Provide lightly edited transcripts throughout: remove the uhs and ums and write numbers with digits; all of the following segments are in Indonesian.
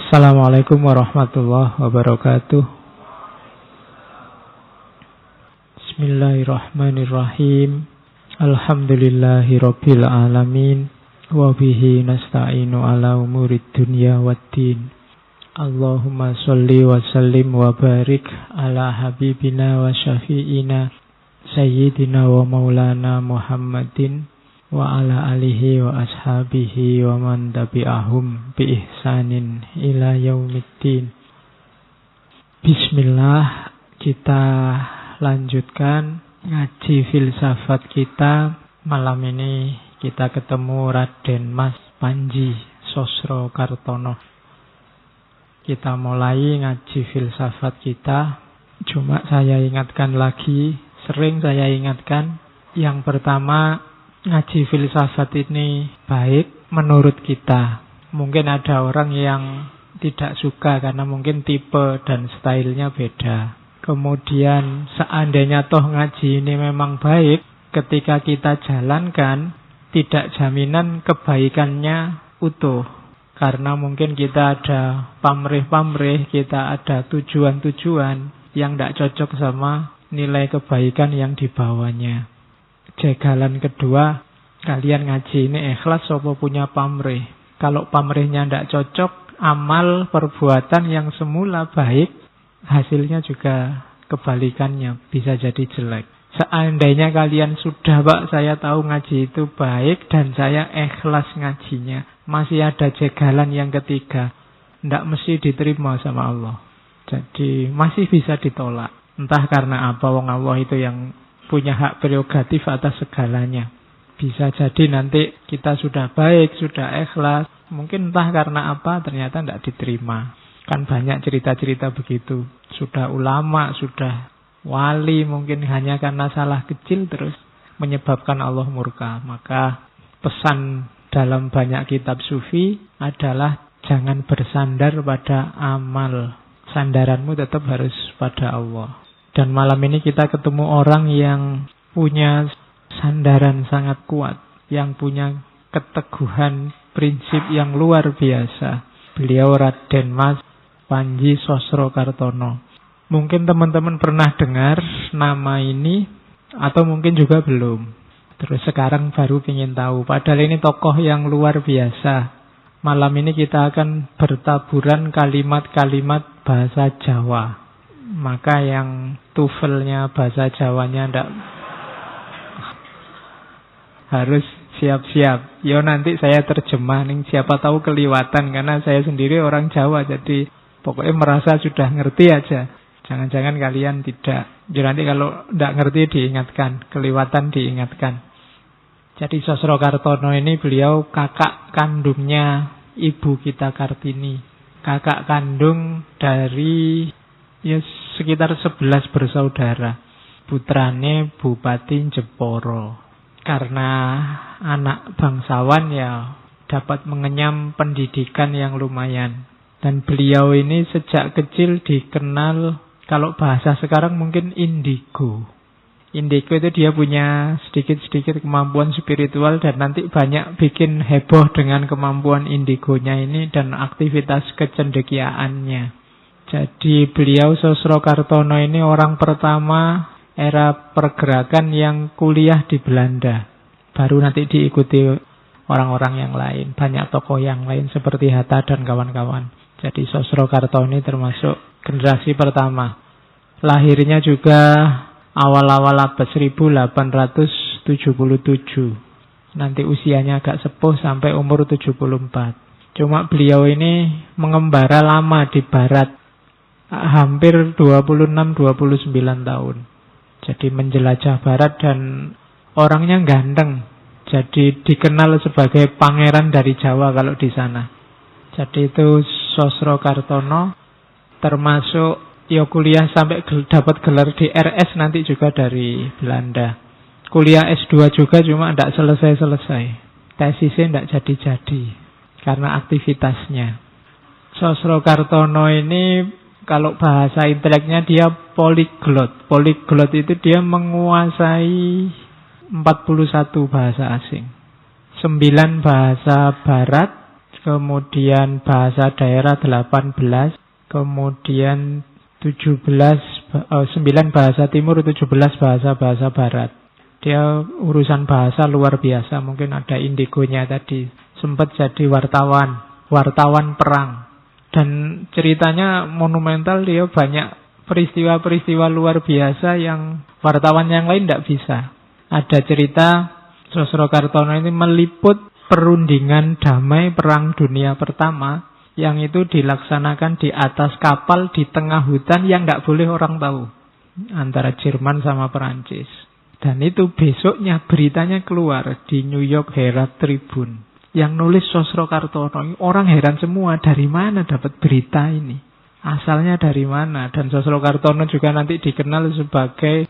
Assalamualaikum warahmatullahi wabarakatuh. Bismillahirrahmanirrahim. Alhamdulillahirabbil alamin. Wa bihi nasta'inu ala umurid dunya waddin. Allahumma sholli wa sallim wa barik ala habibina wa syafi'ina sayyidina wa maulana Muhammadin wa ala alihi wa ashabihi wa man tabi'ahum bi ihsanin ila yaumiddin. Bismillah, kita lanjutkan ngaji filsafat kita. Malam ini kita ketemu Raden Mas Panji Sosrokartono. Kita mulai ngaji filsafat kita. Cuma saya ingatkan lagi, sering saya ingatkan, yang pertama, ngaji filsafat ini baik menurut kita. Mungkin ada orang yang tidak suka karena mungkin tipe dan stylenya beda. Kemudian seandainya toh ngaji ini memang baik, ketika kita jalankan tidak jaminan kebaikannya utuh. Karena mungkin kita ada pamrih-pamrih, kita ada tujuan-tujuan yang tidak cocok sama nilai kebaikan yang dibawanya. Jagalan kedua, kalian ngaji ini ikhlas apa punya pamrih? Kalau pamrihnya tidak cocok, amal perbuatan yang semula baik, hasilnya juga kebalikannya, bisa jadi jelek. Seandainya kalian sudah, Pak, saya tahu ngaji itu baik dan saya ikhlas ngajinya, masih ada jagalan yang ketiga, tidak mesti diterima sama Allah. Jadi masih bisa ditolak. Entah karena apa, wong Allah itu yang punya hak prerogatif atas segalanya. Bisa jadi nanti kita sudah baik, sudah ikhlas, mungkin entah karena apa ternyata tidak diterima. Kan banyak cerita-cerita begitu. Sudah ulama, sudah wali, mungkin hanya karena salah kecil terus menyebabkan Allah murka. Maka pesan dalam banyak kitab sufi adalah jangan bersandar pada amal. Sandaranmu tetap harus pada Allah. Dan malam ini kita ketemu orang yang punya sandaran sangat kuat, yang punya keteguhan prinsip yang luar biasa. Beliau Raden Mas Panji Sosrokartono. Mungkin teman-teman pernah dengar nama ini, atau mungkin juga belum. Terus sekarang baru ingin tahu. Padahal ini tokoh yang luar biasa. Malam ini kita akan bertaburan kalimat-kalimat bahasa Jawa. Maka yang TOEFL-nya bahasa Jawanya ndak harus siap-siap. Yo nanti saya terjemah nih, siapa tahu keliwatan karena saya sendiri orang Jawa, jadi pokoknya merasa sudah ngerti aja. Jangan-jangan kalian tidak. Jadi nanti kalau ndak ngerti diingatkan, keliwatan diingatkan. Jadi Sosrokartono ini beliau kakak kandungnya ibu kita Kartini. Kakak kandung dari sekitar 11 bersaudara. Putrane Bupati Jeporo. Karena anak bangsawan ya dapat mengenyam pendidikan yang lumayan. Dan beliau ini sejak kecil dikenal, kalau bahasa sekarang mungkin indigo. Indigo itu dia punya sedikit-sedikit kemampuan spiritual dan nanti banyak bikin heboh dengan kemampuan indigonya ini dan aktivitas kecendekiaannya. Jadi beliau Sosrokartono ini orang pertama era pergerakan yang kuliah di Belanda. Baru nanti diikuti orang-orang yang lain. Banyak tokoh yang lain seperti Hatta dan kawan-kawan. Jadi Sosrokartono ini termasuk generasi pertama. Lahirnya juga awal-awal abad 1877. Nanti usianya agak sepuh sampai umur 74. Cuma beliau ini mengembara lama di barat. Hampir 26-29 tahun. Jadi menjelajah barat dan orangnya ganteng. Jadi dikenal sebagai pangeran dari Jawa kalau di sana. Jadi itu Sosrokartono, termasuk kuliah sampai dapat gelar DRS nanti juga dari Belanda. Kuliah S2 juga cuma tidak selesai-selesai. Tesisnya tidak jadi-jadi karena aktivitasnya. Sosrokartono ini kalau bahasa inteleknya dia polyglot. Polyglot itu dia menguasai 41 bahasa asing. 9 bahasa barat, kemudian bahasa daerah 18, kemudian 9 bahasa timur, 17 bahasa barat. Dia urusan bahasa luar biasa. Mungkin ada indigonya tadi. Sempat jadi wartawan perang. Dan ceritanya monumental, dia banyak peristiwa-peristiwa luar biasa yang wartawan yang lain tidak bisa. Ada cerita Sosrokartono ini meliput perundingan damai Perang Dunia Pertama yang itu dilaksanakan di atas kapal di tengah hutan yang tidak boleh orang tahu, antara Jerman sama Perancis. Dan itu besoknya beritanya keluar di New York Herald Tribune. Yang nulis Sosrokartono. Orang heran semua, dari mana dapat berita ini? Asalnya dari mana? Dan Sosrokartono juga nanti dikenal sebagai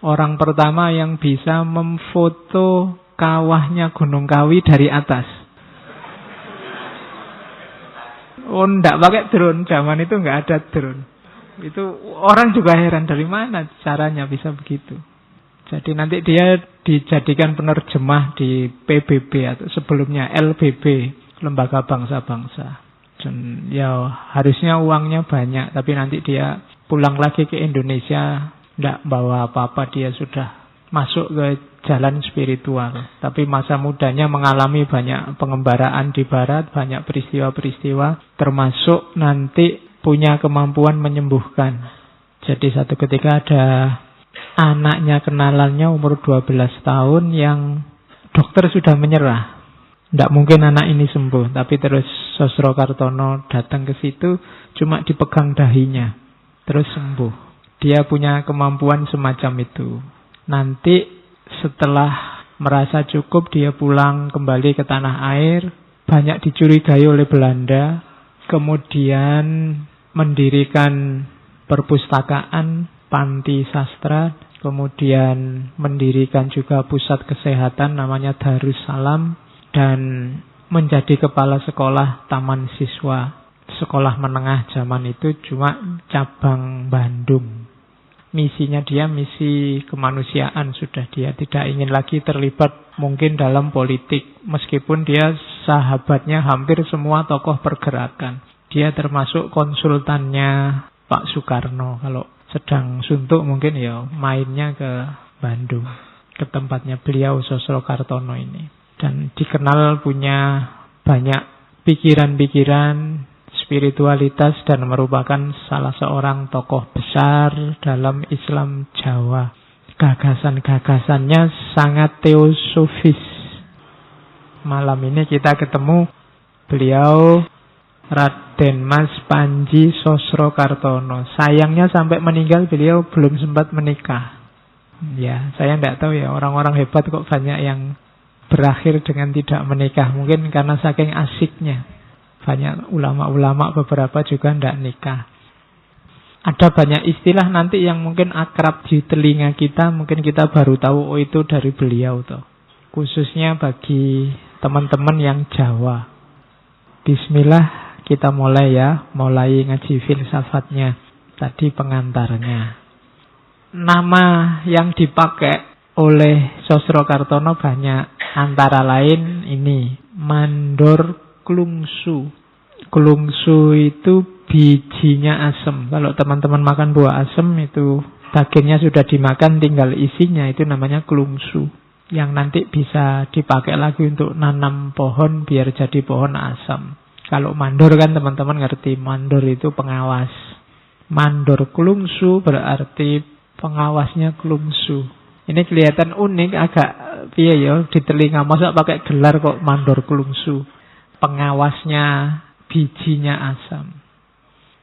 orang pertama yang bisa memfoto kawahnya Gunung Kawi dari atas. Oh, enggak pakai drone. Zaman itu enggak ada drone. Itu orang juga heran, dari mana caranya bisa begitu. Jadi nanti dia dijadikan penerjemah di PBB atau sebelumnya LBB, Lembaga Bangsa-Bangsa. Dan ya harusnya uangnya banyak, tapi nanti dia pulang lagi ke Indonesia tidak bawa apa-apa, dia sudah masuk ke jalan spiritual. Tapi masa mudanya mengalami banyak pengembaraan di barat, banyak peristiwa-peristiwa, termasuk nanti punya kemampuan menyembuhkan. Jadi satu ketika ada anaknya kenalannya umur 12 tahun yang dokter sudah menyerah. Tidak mungkin anak ini sembuh, tapi terus Sosrokartono datang ke situ, cuma dipegang dahinya, terus sembuh. Dia punya kemampuan semacam itu. Nanti setelah merasa cukup, dia pulang kembali ke tanah air, banyak dicurigai oleh Belanda, kemudian mendirikan perpustakaan, panti sastra, kemudian mendirikan juga pusat kesehatan namanya Darussalam, dan menjadi kepala sekolah taman siswa. Sekolah menengah zaman itu cuma cabang Bandung. Misinya dia misi kemanusiaan sudah. Dia tidak ingin lagi terlibat mungkin dalam politik. Meskipun dia sahabatnya hampir semua tokoh pergerakan. Dia termasuk konsultannya Pak Soekarno. Kalau sedang suntuk mungkin ya mainnya ke Bandung, ke tempatnya beliau Sosrokartono ini. Dan dikenal punya banyak pikiran-pikiran spiritualitas dan merupakan salah seorang tokoh besar dalam Islam Jawa. Gagasan-gagasannya sangat teosofis. Malam ini kita ketemu beliau, Raden Mas Panji Sosrokartono. Sayangnya sampai meninggal beliau belum sempat menikah. Ya, saya tidak tahu ya, orang-orang hebat kok banyak yang berakhir dengan tidak menikah. Mungkin karena saking asiknya. Banyak ulama-ulama beberapa juga tidak nikah. Ada banyak istilah nanti yang mungkin akrab di telinga kita, mungkin kita baru tahu, oh itu dari beliau toh. Khususnya bagi teman-teman yang Jawa. Bismillah, kita mulai ya, mulai ngaji filsafatnya. Tadi pengantarnya. Nama yang dipakai oleh Sosrokartono banyak. Antara lain ini, Mandor Klungsu. Klungsu itu bijinya asem. Kalau teman-teman makan buah asem itu dagingnya sudah dimakan, tinggal isinya, itu namanya klungsu. Yang nanti bisa dipakai lagi untuk nanam pohon biar jadi pohon asam. Kalau mandor kan teman-teman ngerti, mandor itu pengawas. Mandor klungsu berarti pengawasnya klungsu. Ini kelihatan unik, agak piye ya di telinga. Masa pakai gelar kok mandor klungsu. Pengawasnya bijinya asam.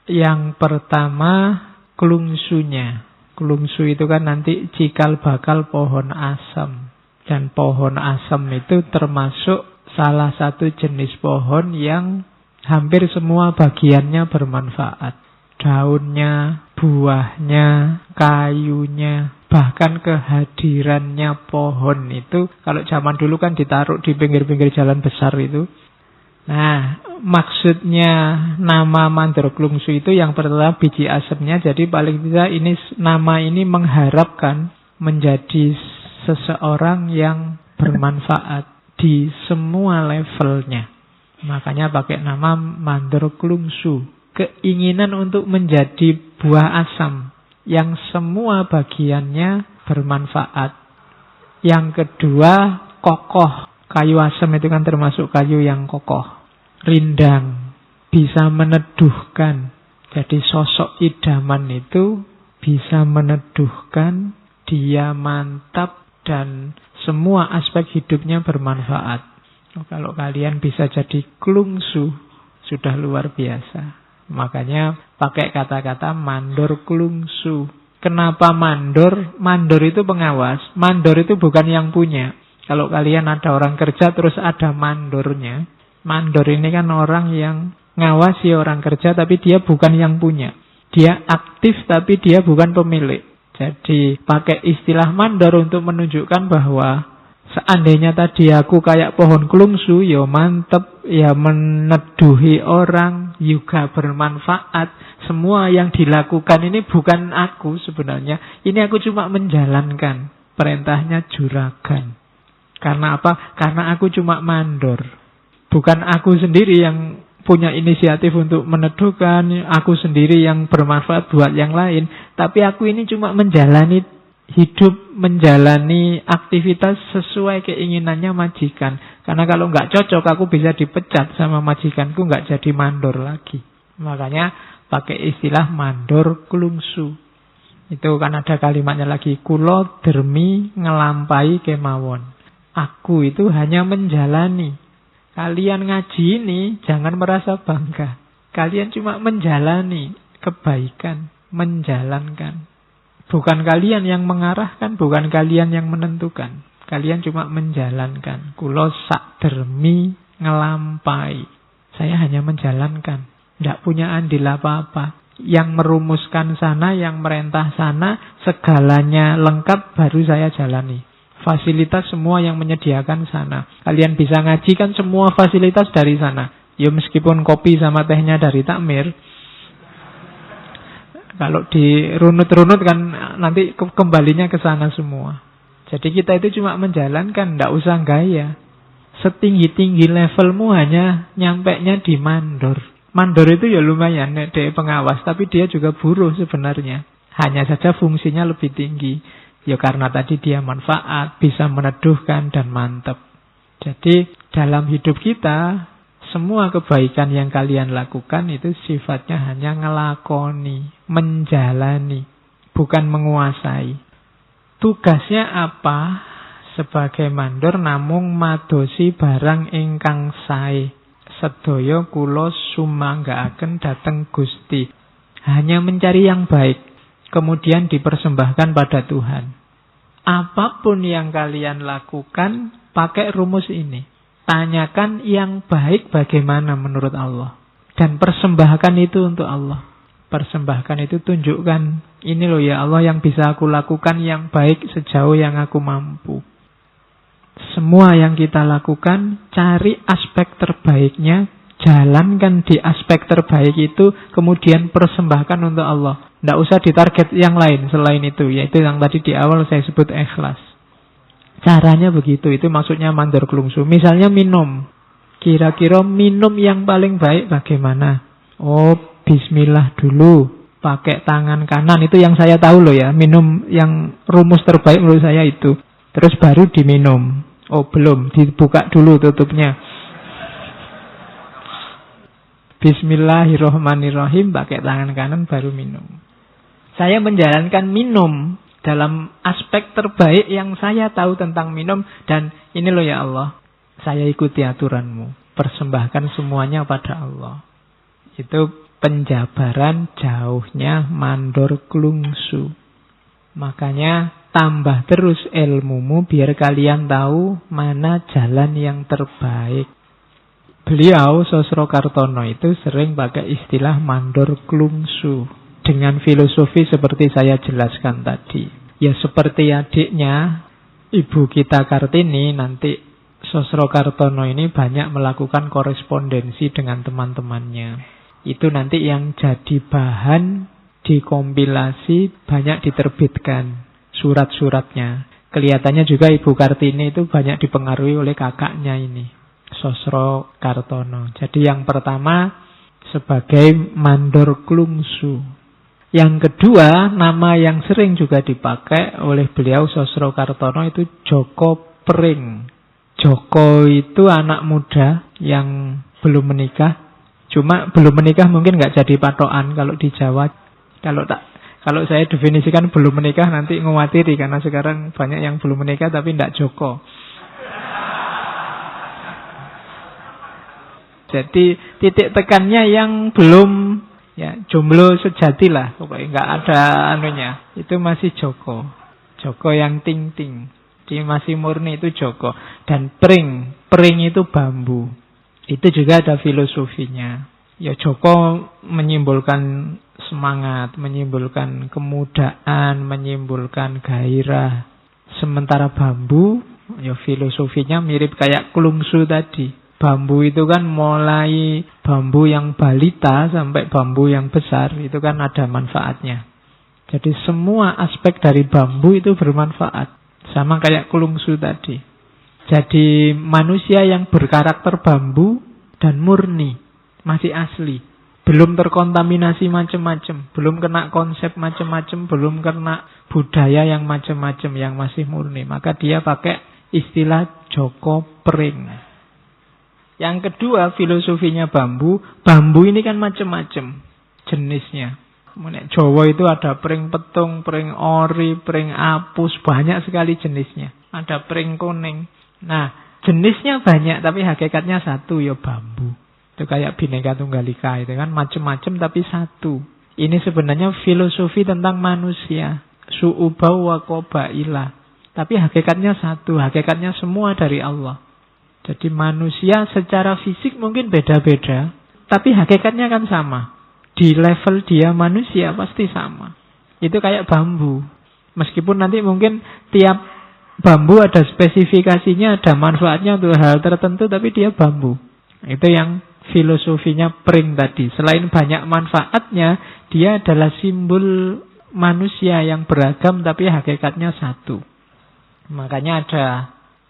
Yang pertama klungsunya. Klungsu itu kan nanti cikal bakal pohon asam. Dan pohon asam itu termasuk salah satu jenis pohon yang hampir semua bagiannya bermanfaat. Daunnya, buahnya, kayunya, bahkan kehadirannya pohon itu. Kalau zaman dulu kan ditaruh di pinggir-pinggir jalan besar itu. Nah, maksudnya nama Mandor Klungsu itu yang pertama biji asemnya. Jadi paling tidak ini nama ini mengharapkan menjadi seseorang yang bermanfaat di semua levelnya. Makanya pakai nama mandor klungsu. Keinginan untuk menjadi buah asam yang semua bagiannya bermanfaat. Yang kedua, kokoh. Kayu asam itu kan termasuk kayu yang kokoh. Rindang, bisa meneduhkan. Jadi sosok idaman itu bisa meneduhkan, dia mantap, dan semua aspek hidupnya bermanfaat. Kalau kalian bisa jadi klungsu, sudah luar biasa. Makanya pakai kata-kata mandor klungsu. Kenapa mandor? Mandor itu pengawas. Mandor itu bukan yang punya. Kalau kalian ada orang kerja terus ada mandornya. Mandor ini kan orang yang ngawasi orang kerja tapi dia bukan yang punya. Dia aktif tapi dia bukan pemilik. Jadi pakai istilah mandor untuk menunjukkan bahwa seandainya tadi aku kayak pohon klungsu, ya mantep, ya meneduhi orang, juga bermanfaat. Semua yang dilakukan ini bukan aku sebenarnya. Ini aku cuma menjalankan. Perintahnya juragan. Karena apa? Karena aku cuma mandor. Bukan aku sendiri yang punya inisiatif untuk meneduhkan, aku sendiri yang bermanfaat buat yang lain. Tapi aku ini cuma menjalani hidup, menjalani aktivitas sesuai keinginannya majikan. Karena kalau nggak cocok, aku bisa dipecat sama majikanku, nggak jadi mandor lagi. Makanya pakai istilah mandor klungsu. Itu kan ada kalimatnya lagi, kulo dermi ngelampai kemawon. Aku itu hanya menjalani. Kalian ngaji ini jangan merasa bangga. Kalian cuma menjalani kebaikan, menjalankan. Bukan kalian yang mengarahkan, bukan kalian yang menentukan. Kalian cuma menjalankan. Kulo sak dermi ngelampai. Saya hanya menjalankan. Tidak punya andil apa-apa. Yang merumuskan sana, yang merentah sana, segalanya lengkap baru saya jalani. Fasilitas semua yang menyediakan sana. Kalian bisa ngaji kan semua fasilitas dari sana. Ya meskipun kopi sama tehnya dari takmir. Kalau dirunut-runut kan nanti kembalinya ke sana semua. Jadi kita itu cuma menjalankan, tidak usah gaya. Setinggi-tinggi levelmu hanya nyampeknya di mandor. Mandor itu ya lumayan, dia pengawas, tapi dia juga buruh sebenarnya. Hanya saja fungsinya lebih tinggi. Ya karena tadi dia manfaat, bisa meneduhkan dan mantap. Jadi dalam hidup kita, semua kebaikan yang kalian lakukan itu sifatnya hanya ngelakoni, menjalani, bukan menguasai. Tugasnya apa? Sebagai mandor namung madosi barang ingkang sae. Sedaya kula sumanggaaken dhateng Gusti. Hanya mencari yang baik. Kemudian dipersembahkan pada Tuhan. Apapun yang kalian lakukan, pakai rumus ini. Tanyakan yang baik bagaimana menurut Allah. Dan persembahkan itu untuk Allah. Persembahkan itu tunjukkan, ini loh ya Allah yang bisa aku lakukan yang baik sejauh yang aku mampu. Semua yang kita lakukan, cari aspek terbaiknya, jalankan di aspek terbaik itu, kemudian persembahkan untuk Allah. Tidak usah ditarget yang lain selain itu. Yaitu yang tadi di awal saya sebut ikhlas. Caranya begitu. Itu maksudnya mandor klungsu. Misalnya minum. Kira-kira minum yang paling baik bagaimana? Oh, bismillah dulu. Pakai tangan kanan. Itu yang saya tahu loh ya. Minum yang rumus terbaik menurut saya itu. Terus baru diminum. Oh belum. Dibuka dulu tutupnya. Bismillahirrahmanirrahim. Pakai tangan kanan baru minum. Saya menjalankan minum dalam aspek terbaik yang saya tahu tentang minum. Dan ini loh ya Allah, saya ikuti aturanmu. Persembahkan semuanya pada Allah. Itu penjabaran jauhnya mandor klungsu. Makanya tambah terus ilmumu biar kalian tahu mana jalan yang terbaik. Beliau, Sosrokartono itu sering pakai istilah mandor klungsu. Dengan filosofi seperti saya jelaskan tadi. Ya seperti adiknya, Ibu kita Kartini, nanti Sosrokartono ini banyak melakukan korespondensi dengan teman-temannya. Itu nanti yang jadi bahan dikompilasi, banyak diterbitkan surat-suratnya. Kelihatannya juga Ibu Kartini itu banyak dipengaruhi oleh kakaknya ini. Sosrokartono. Jadi yang pertama sebagai Mandor Klungsu. Yang kedua, nama yang sering juga dipakai oleh beliau Sosrokartono itu Joko Pring. Joko itu anak muda yang belum menikah. Cuma belum menikah mungkin nggak jadi patokan kalau di Jawa. Kalau saya definisikan belum menikah nanti ngewatiri, karena sekarang banyak yang belum menikah tapi tidak Joko. Jadi titik tekannya yang belum, ya jomblo sejati lah, pokoknya nggak ada anunya. Itu masih Joko. Joko yang ting-ting. Dia masih murni, itu Joko. Dan Pring itu bambu. Itu juga ada filosofinya. Ya Joko menyimbolkan semangat, menyimbolkan kemudaan, menyimbolkan gairah. Sementara bambu, ya filosofinya mirip kayak Klungsu tadi. Bambu itu kan mulai bambu yang balita sampai bambu yang besar, itu kan ada manfaatnya. Jadi semua aspek dari bambu itu bermanfaat. Sama kayak Klungsu tadi. Jadi manusia yang berkarakter bambu dan murni, masih asli. Belum terkontaminasi macam-macam, belum kena konsep macam-macam, belum kena budaya yang macam-macam, yang masih murni. Maka dia pakai istilah Joko Pring. Yang kedua, filosofinya bambu. Bambu ini kan macam-macam jenisnya. Jawa itu ada pring petung, pring ori, pring apus, banyak sekali jenisnya. Ada pring kuning. Nah, jenisnya banyak tapi hakikatnya satu, ya bambu. Itu kayak Bhinneka Tunggal Ika itu kan macam-macam tapi satu. Ini sebenarnya filosofi tentang manusia. Su'ubau wa qabailah. Tapi hakikatnya satu, hakikatnya semua dari Allah. Jadi manusia secara fisik mungkin beda-beda, tapi hakikatnya kan sama. Di level dia manusia pasti sama. Itu kayak bambu. Meskipun nanti mungkin tiap bambu ada spesifikasinya, ada manfaatnya untuk hal tertentu, tapi dia bambu. Itu yang filosofinya Pring tadi. Selain banyak manfaatnya, dia adalah simbol manusia yang beragam, tapi hakikatnya satu. Makanya ada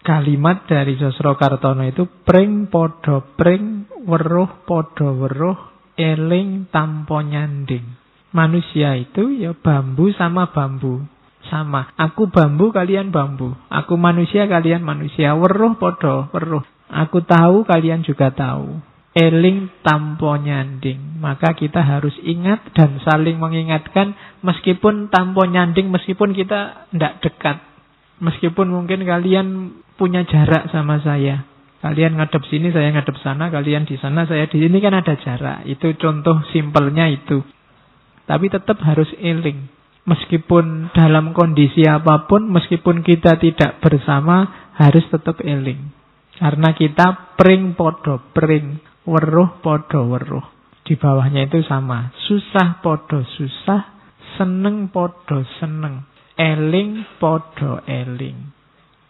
kalimat dari Sosrokartono itu pring podo pring, weruh podo weruh, eling tampo nyanding. Manusia itu ya bambu sama bambu. Sama. Aku bambu, kalian bambu. Aku manusia, kalian manusia. Weruh podo weruh. Aku tahu, kalian juga tahu. Eling tampo nyanding. Maka kita harus ingat dan saling mengingatkan, meskipun tampo nyanding, meskipun kita tidak dekat. Meskipun mungkin kalian punya jarak sama saya. Kalian ngadep sini, saya ngadep sana. Kalian di sana, saya di sini, kan ada jarak. Itu contoh simpelnya itu. Tapi tetap harus eling. Meskipun dalam kondisi apapun, meskipun kita tidak bersama, harus tetap eling. Karena kita pring podo pring, weruh podo weruh. Di bawahnya itu sama. Susah podo susah, seneng podo seneng. Eling podo eling.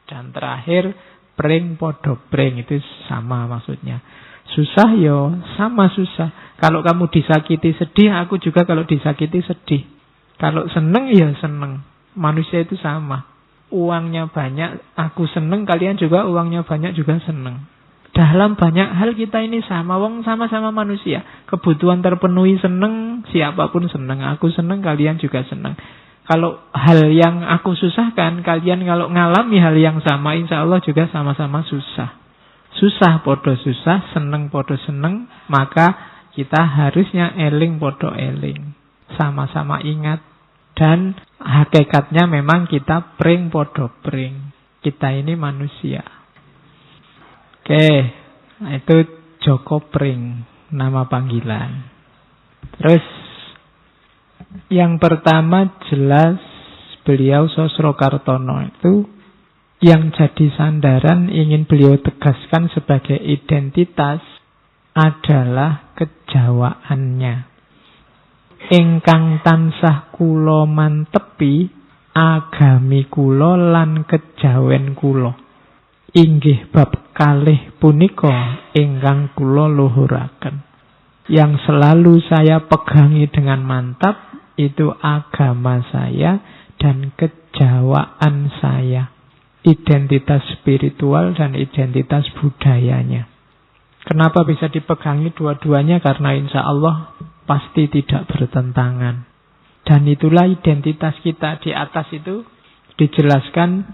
Dan terakhir pring podo pring, itu sama maksudnya. Susah yo sama susah. Kalau kamu disakiti sedih, aku juga kalau disakiti sedih. Kalau seneng ya seneng. Manusia itu sama. Uangnya banyak, aku seneng, kalian juga uangnya banyak juga seneng. Dalam banyak hal kita ini sama. Wong sama-sama manusia. Kebutuhan terpenuhi seneng, siapapun seneng. Aku seneng, kalian juga seneng. Kalau hal yang aku susahkan, kalian kalau ngalami hal yang sama, insya Allah juga sama-sama susah. Susah podo susah, seneng podo seneng, maka kita harusnya eling podo eling. Sama-sama ingat. Dan hakikatnya memang kita pring podo pring. Kita ini manusia. Oke, itu Joko Pring, nama panggilan. Terus yang pertama jelas beliau Sosrokartono itu yang jadi sandaran ingin beliau tegaskan sebagai identitas adalah kejawaannya. Ingkang tansah kula mantepi agami kula lan kejawen kula. Inggih bab kalih punika ingkang kula luhuraken. Yang selalu saya pegangi dengan mantap itu agama saya dan kejawaan saya. Identitas spiritual dan identitas budayanya. Kenapa bisa dipegangi dua-duanya? Karena insya Allah pasti tidak bertentangan. Dan itulah identitas kita. Di atas itu dijelaskan,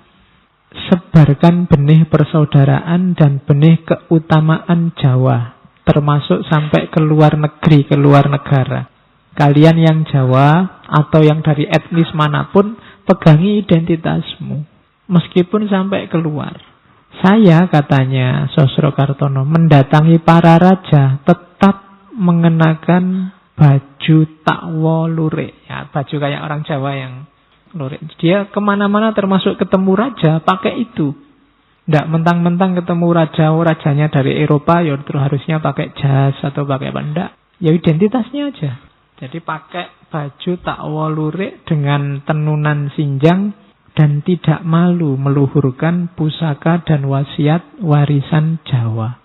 sebarkan benih persaudaraan dan benih keutamaan Jawa, termasuk sampai ke luar negeri, ke luar negara. Kalian yang Jawa atau yang dari etnis manapun, pegangi identitasmu, meskipun sampai keluar. Saya, katanya Sosrokartono, mendatangi para raja tetap mengenakan baju takwa lurik. Ya, baju kayak orang Jawa yang lurik. Dia kemana-mana termasuk ketemu raja pakai itu. Tidak mentang-mentang ketemu raja, rajanya dari Eropa, ya terus harusnya pakai jas atau pakai apa. Tidak. Ya identitasnya aja. Jadi pakai baju takwa lurik dengan tenunan sinjang dan tidak malu meluhurkan pusaka dan wasiat warisan Jawa.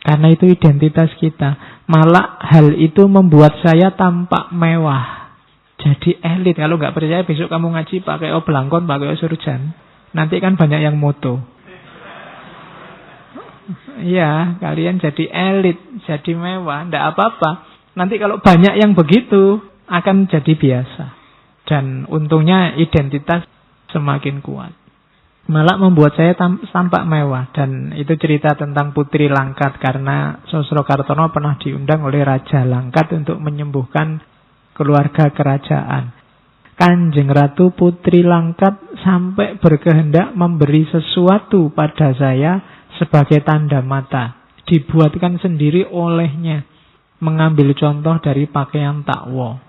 Karena itu identitas kita. Malah hal itu membuat saya tampak mewah. Jadi elit. Kalau nggak percaya besok kamu ngaji pakai oblangkon, pakai surjan. Nanti kan banyak yang moto. Iya, kalian jadi elit, jadi mewah, ndak apa-apa. Nanti kalau banyak yang begitu, akan jadi biasa. Dan untungnya identitas semakin kuat. Malah membuat saya tampak mewah. Dan itu cerita tentang Putri Langkat. Karena Sosrokartono pernah diundang oleh Raja Langkat untuk menyembuhkan keluarga kerajaan. Kanjeng Ratu Putri Langkat sampai berkehendak memberi sesuatu pada saya sebagai tanda mata. Dibuatkan sendiri olehnya. Mengambil contoh dari pakaian takwa.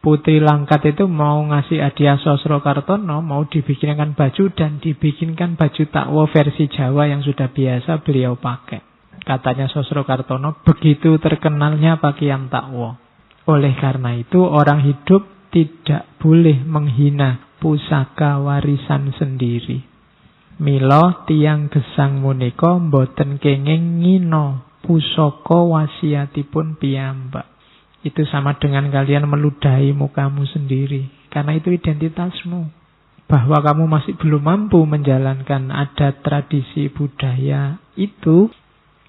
Putri Langkat itu mau ngasih hadiah Sosrokartono, mau dibikinkan baju dan dibikinkan baju takwa versi Jawa yang sudah biasa beliau pakai. Katanya Sosrokartono, begitu terkenalnya pakaian takwa. Oleh karena itu orang hidup tidak boleh menghina pusaka warisan sendiri. Mila tiyang gesang menika mboten kenging ngina pusaka wasiatipun piyambak. Itu sama dengan kalian meludahi mukamu sendiri. Karena itu identitasmu. Bahwa kamu masih belum mampu menjalankan adat tradisi budaya itu,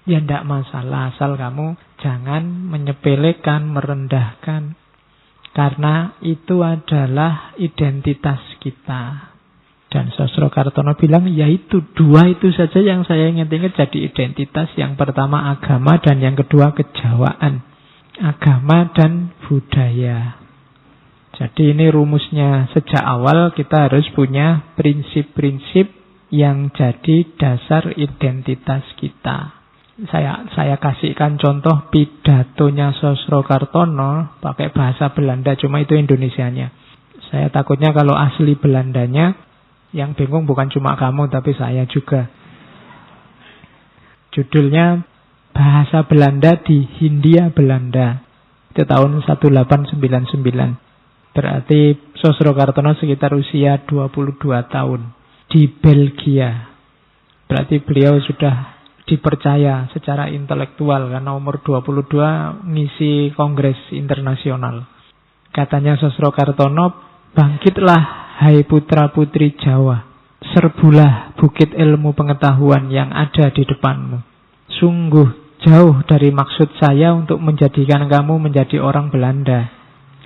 ya tidak masalah. Asal kamu jangan menyepelekan, merendahkan. Karena itu adalah identitas kita. Dan Sosrokartono bilang, yaitu dua itu saja yang saya ingat-ingat jadi identitas. Yang pertama agama dan yang kedua kejawaan. Agama dan budaya. Jadi ini rumusnya. Sejak awal kita harus punya prinsip-prinsip yang jadi dasar identitas kita. Saya kasihkan contoh pidatonya Sosrokartono pakai bahasa Belanda, cuma itu Indonesianya. Saya takutnya kalau asli Belandanya yang bingung bukan cuma kamu tapi saya juga. Judulnya Bahasa Belanda di Hindia Belanda. Itu tahun 1899. Berarti Sosrokartono sekitar usia 22 tahun. Di Belgia. Berarti beliau sudah dipercaya secara intelektual. Karena umur 22 ngisi kongres internasional. Katanya Sosrokartono, bangkitlah hai putra-putri Jawa. Serbulah bukit ilmu pengetahuan yang ada di depanmu. Sungguh jauh dari maksud saya untuk menjadikan kamu menjadi orang Belanda.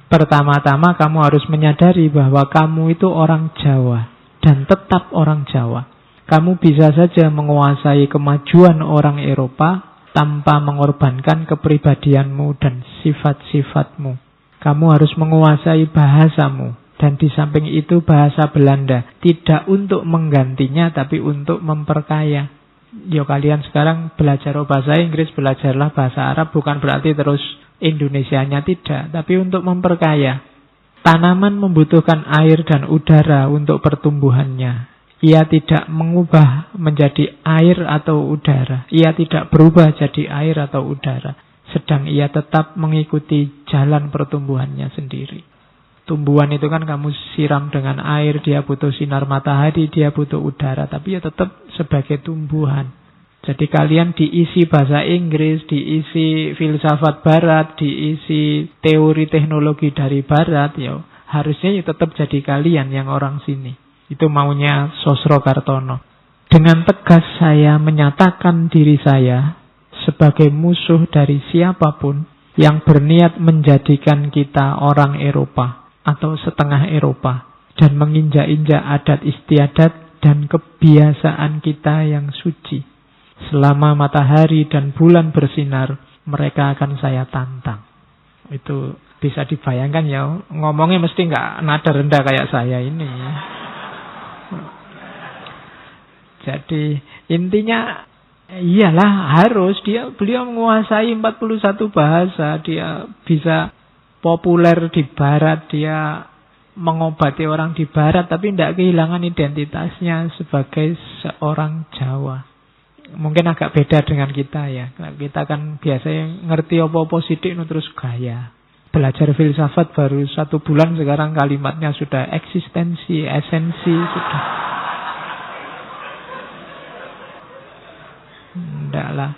Pertama-tama kamu harus menyadari bahwa kamu itu orang Jawa. Dan tetap orang Jawa. Kamu bisa saja menguasai kemajuan orang Eropa tanpa mengorbankan kepribadianmu dan sifat-sifatmu. Kamu harus menguasai bahasamu. Dan di samping itu bahasa Belanda. Tidak untuk menggantinya tapi untuk memperkaya. Yo kalian sekarang belajar bahasa Inggris, belajarlah bahasa Arab, bukan berarti terus Indonesianya tidak, tapi untuk memperkaya. Tanaman membutuhkan air dan udara untuk pertumbuhannya. Ia tidak mengubah menjadi air atau udara. Ia tidak berubah jadi air atau udara. Sedang ia tetap mengikuti jalan pertumbuhannya sendiri. Tumbuhan itu kan kamu siram dengan air, dia butuh sinar matahari, dia butuh udara, tapi ya tetap sebagai tumbuhan. Jadi kalian diisi bahasa Inggris, diisi filsafat barat, diisi teori teknologi dari barat, ya harusnya ya tetap jadi kalian yang orang sini. Itu maunya Sosrokartono. Dengan tegas saya menyatakan diri saya sebagai musuh dari siapapun yang berniat menjadikan kita orang Eropa atau setengah Eropa dan menginjak-injak adat istiadat dan kebiasaan kita yang suci. Selama matahari dan bulan bersinar, mereka akan saya tantang. Itu bisa dibayangkan ya, ngomongnya mesti nggak nada rendah kayak saya ini. Jadi intinya iyalah harus beliau menguasai 41 bahasa, dia bisa populer di barat, dia mengobati orang di barat tapi tidak kehilangan identitasnya sebagai seorang Jawa. Mungkin agak beda dengan kita ya. Kita kan biasanya ngerti apa-apa sidik terus gaya. Belajar filsafat baru 1 bulan sekarang kalimatnya sudah eksistensi, esensi sudah. Enggak lah.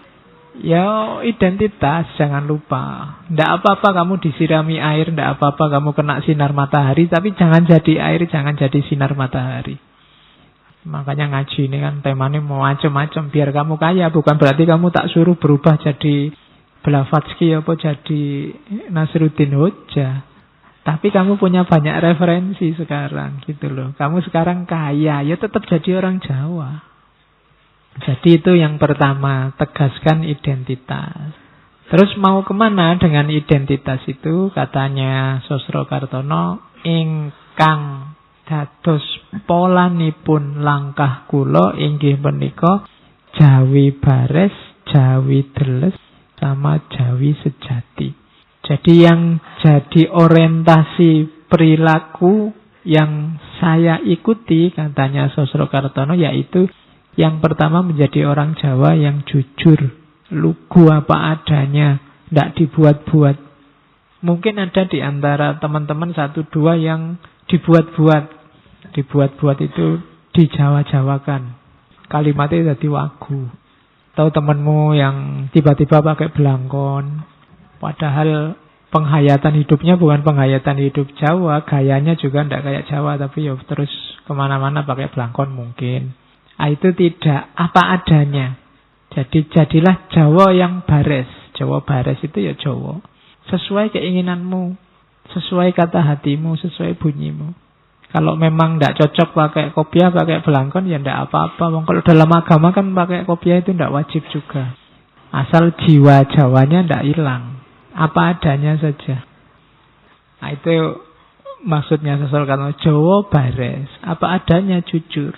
Ya identitas jangan lupa. Enggak apa-apa kamu disirami air, enggak apa-apa kamu kena sinar matahari, tapi jangan jadi air, jangan jadi sinar matahari. Makanya ngaji ini kan temanya mau macam-macam biar kamu kaya. Bukan berarti kamu tak suruh berubah jadi Blavatsky apa jadi Nasruddin Hoja. Tapi kamu punya banyak referensi sekarang gitu loh. Kamu sekarang kaya, ya tetap jadi orang Jawa. Jadi itu yang pertama, tegaskan identitas. Terus mau kemana dengan identitas itu? Katanya Sosrokartono, ingkang dados polanipun langkah kula inggih menika Jawi bares, Jawi deles, sama Jawi sejati. Jadi yang jadi orientasi perilaku yang saya ikuti, katanya Sosrokartono, yaitu yang pertama menjadi orang Jawa yang jujur, lugu apa adanya, tidak dibuat-buat. Mungkin ada di antara teman-teman 1-2 yang dibuat-buat. Dibuat-buat itu dijawa-jawakan. Kalimatnya jadi wagu. Tahu temanmu yang tiba-tiba pakai belangkon, padahal penghayatan hidupnya bukan penghayatan hidup Jawa, gayanya juga tidak kayak Jawa, tapi ya terus kemana-mana pakai belangkon mungkin. Itu tidak apa adanya. Jadi jadilah Jawa yang bares. Jawa bares itu ya Jawa sesuai keinginanmu, sesuai kata hatimu, sesuai bunyimu. Kalau memang tidak cocok pakai kopiah, pakai belangkon, ya tidak apa-apa. Kalau dalam agama kan pakai kopiah itu tidak wajib juga. Asal jiwa Jawanya tidak hilang, apa adanya saja. Nah, itu maksudnya Sosrokartono, Jawa bares, apa adanya, jujur.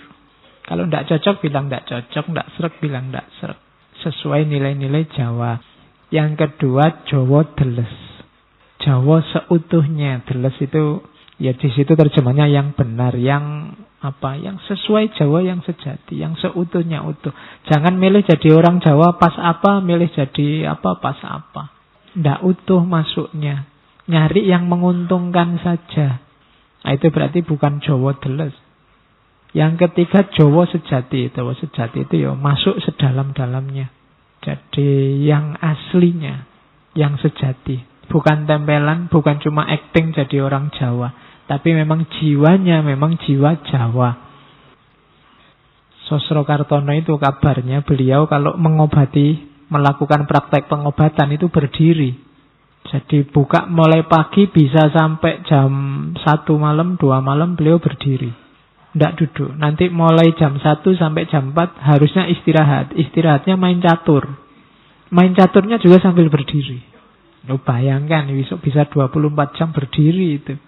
Kalau tidak cocok, bilang tidak cocok. Tidak srek, bilang tidak srek. Sesuai nilai-nilai Jawa. Yang kedua, Jawa deles. Jawa seutuhnya. Deles itu, ya di situ terjemahnya yang benar. Yang apa? Yang sesuai Jawa yang sejati. Yang seutuhnya utuh. Jangan milih jadi orang Jawa pas apa, milih jadi apa pas apa. Tidak utuh masuknya. Nyari yang menguntungkan saja. Nah, itu berarti bukan Jawa deles. Yang ketiga Jawa sejati. Jawa sejati itu ya masuk sedalam-dalamnya. Jadi yang aslinya, yang sejati. Bukan tempelan, bukan cuma acting jadi orang Jawa. Tapi memang jiwanya, memang jiwa Jawa. Sosrokartono itu kabarnya beliau kalau mengobati, melakukan praktek pengobatan itu berdiri. Jadi buka mulai pagi bisa sampai jam 1 malam, 2 malam beliau berdiri. Tidak duduk. Nanti mulai jam 1 sampai jam 4 harusnya istirahat. Istirahatnya main catur. Main caturnya juga sambil berdiri. Lu bayangkan besok bisa 24 jam berdiri itu.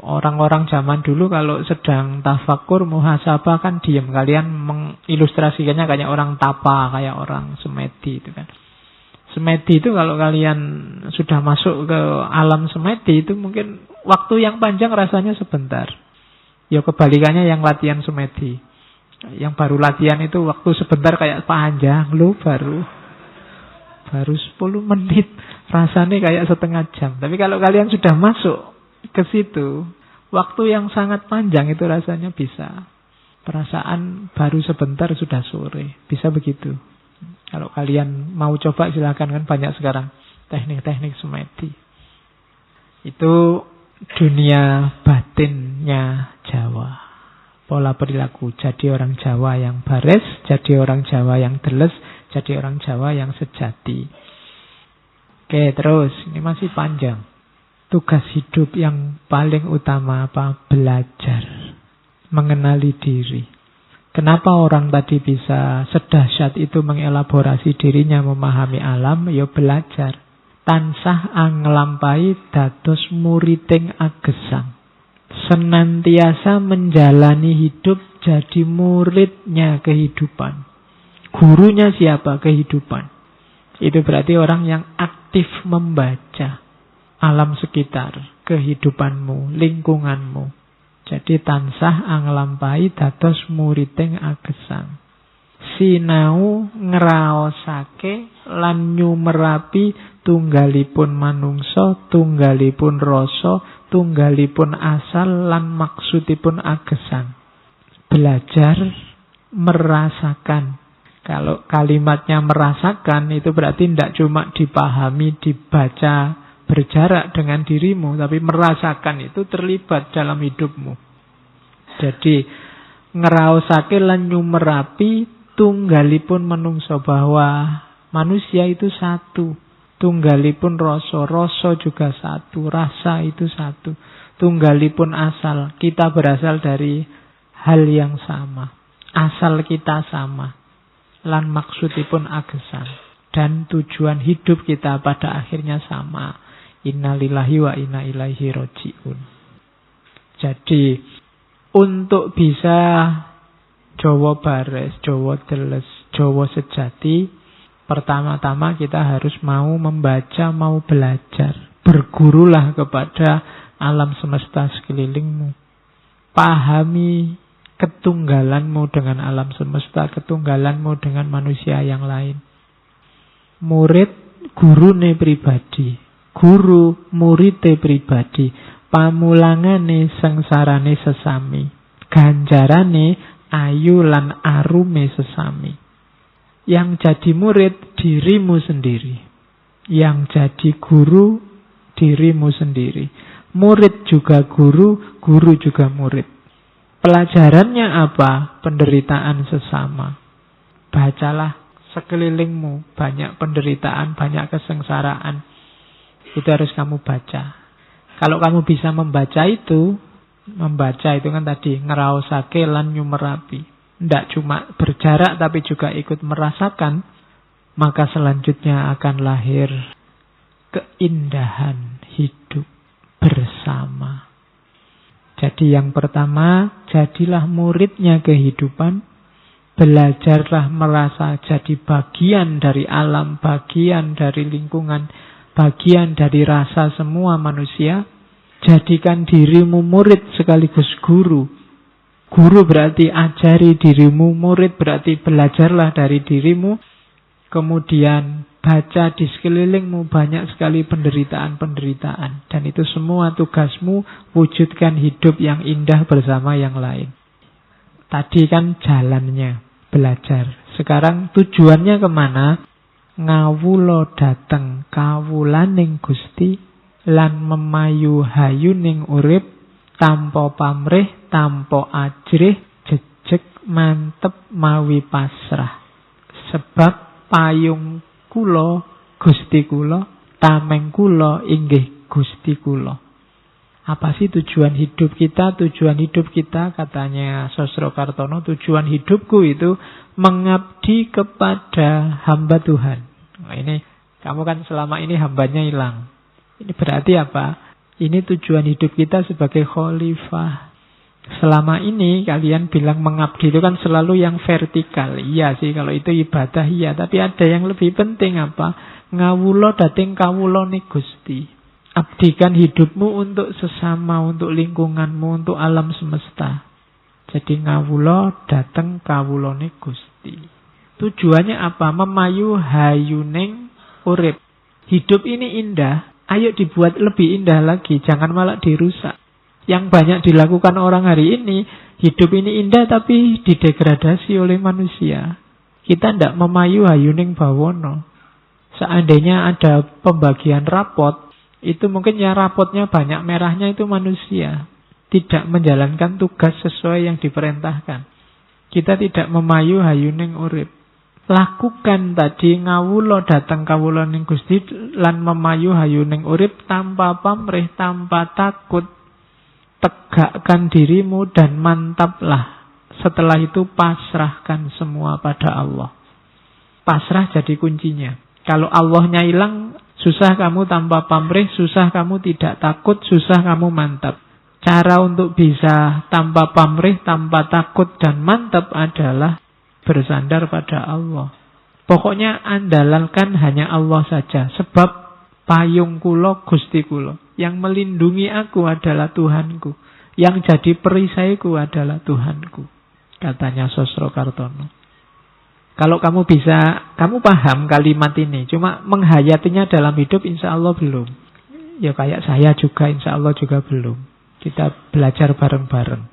Orang-orang zaman dulu kalau sedang tafakur, muhasabah kan diam. Kalian mengilustrasikannya kayak orang tapa, kayak orang semedi itu kan. Semedi itu kalau kalian sudah masuk ke alam semedi itu mungkin waktu yang panjang rasanya sebentar. Ya kebalikannya yang latihan semedi. Yang baru latihan itu waktu sebentar kayak panjang. Lu baru 10 menit. Rasanya kayak setengah jam. Tapi kalau kalian sudah masuk ke situ, waktu yang sangat panjang itu rasanya bisa. Perasaan baru sebentar sudah sore. Bisa begitu. Kalau kalian mau coba silakan, kan banyak sekarang teknik-teknik semedi. Itu dunia batinnya Jawa. pola perilaku. Jadi orang Jawa yang bares, jadi orang Jawa yang deles, jadi orang Jawa yang sejati. Oke, terus ini masih panjang. Tugas hidup yang paling utama apa? Belajar. Mengenali diri. Kenapa orang tadi bisa sedahsyat itu mengelaborasi dirinya, memahami alam? Ya belajar. Tansah anglampai dados muriding agesang. Senantiasa menjalani hidup jadi muridnya kehidupan. Gurunya siapa? Kehidupan. Itu berarti orang yang aktif membaca alam sekitar, kehidupanmu, lingkunganmu. Jadi tansah anglampai dados muriding agesang. Sinau ngraosake lan nyumerapi tunggalipun manungsa, tunggalipun rasa, tunggalipun asal lan maksudipun agesang. Belajar merasakan. Kalau kalimatnya merasakan itu berarti tidak cuma dipahami, dibaca, berjarak dengan dirimu, tapi merasakan itu terlibat dalam hidupmu. Jadi ngeraosake lan nyumerapi tunggalipun manungsa, bahwa manusia itu satu. Tunggalipun rasa, rasa juga satu, rasa itu satu. Tunggalipun asal, kita berasal dari hal yang sama. Asal kita sama. Lan maksudipun agesang. Dan tujuan hidup kita pada akhirnya sama. Innalillahi wa inna ilaihi roji'un. Jadi untuk bisa Jawa bares, Jawa deles, Jawa sejati, pertama-tama kita harus mau membaca, mau belajar. Bergurulah kepada alam semesta sekelilingmu. Pahami ketunggalanmu dengan alam semesta, ketunggalanmu dengan manusia yang lain. Murid gurune pribadi, guru murite pribadi, pamulangane sengsarane sesami, ganjarane ayu lan arume sesami. Yang jadi murid dirimu sendiri, yang jadi guru dirimu sendiri. Murid juga guru, guru juga murid. Pelajarannya apa? Penderitaan sesama. Bacalah sekelilingmu, banyak penderitaan, banyak kesengsaraan. Itu harus kamu baca. Kalau kamu bisa membaca itu kan tadi ngeraosake lan nyumerapi. Tidak cuma berjarak tapi juga ikut merasakan, maka selanjutnya akan lahir keindahan hidup bersama. Jadi yang pertama, jadilah muridnya kehidupan. Belajarlah merasa jadi bagian dari alam, bagian dari lingkungan, bagian dari rasa semua manusia. Jadikan dirimu murid sekaligus guru. Guru berarti ajari dirimu, murid berarti belajarlah dari dirimu. Kemudian baca di sekelilingmu banyak sekali penderitaan-penderitaan. Dan itu semua tugasmu, wujudkan hidup yang indah bersama yang lain. Tadi kan jalannya, belajar. Sekarang tujuannya kemana? Ngawula dateng kawulaning Gusti, lan memayu hayuning urip, tanpa pamrih, tanpa ajrih, jejeg mantep mawi pasrah. Sebab payung kula Gusti kula, tameng kula inggih Gusti kula. Apa sih tujuan hidup kita? Tujuan hidup kita, katanya Sosro Kartono, tujuan hidupku itu mengabdi kepada hamba Tuhan. Nah, ini kamu kan selama ini hambanya hilang. Ini berarti apa? Ini tujuan hidup kita sebagai khalifah. Selama ini kalian bilang mengabdi itu kan selalu yang vertikal. Iya sih, kalau itu ibadah iya. Tapi ada yang lebih penting apa? Ngawula dateng kawulane Gusti. Abdikan hidupmu untuk sesama, untuk lingkunganmu, untuk alam semesta. Jadi ngawula dateng kawulane Gusti. Tujuannya apa? Memayu hayuning urip. Hidup ini indah, ayo dibuat lebih indah lagi, jangan malah dirusak. Yang banyak dilakukan orang hari ini, hidup ini indah tapi didegradasi oleh manusia. Kita tidak memayu hayuning bawono. Seandainya ada pembagian rapot, itu mungkin ya rapotnya banyak merahnya itu manusia. tidak menjalankan tugas sesuai yang diperintahkan. Kita tidak memayu hayuning urip. Lakukan tadi ngawula datang kawula ning Gusti lan memayu hayuning urip tanpa pamrih, tanpa takut. Tegakkan dirimu dan mantaplah. Setelah itu pasrahkan semua pada Allah. Pasrah jadi kuncinya. Kalau Allahnya hilang, susah kamu tanpa pamrih, susah kamu tidak takut, susah kamu mantap. Cara untuk bisa tanpa pamrih, tanpa takut dan mantap adalah bersandar pada Allah. Pokoknya andalkan hanya Allah saja. Sebab payung kula Gusti kula. Yang melindungi aku adalah Tuhanku. Yang jadi perisaiku adalah Tuhanku. Katanya Sosro Kartono. Kalau kamu bisa, kamu paham kalimat ini. Cuma menghayatinya dalam hidup insya Allah belum. Ya kayak saya juga insya Allah juga belum. Kita belajar bareng-bareng.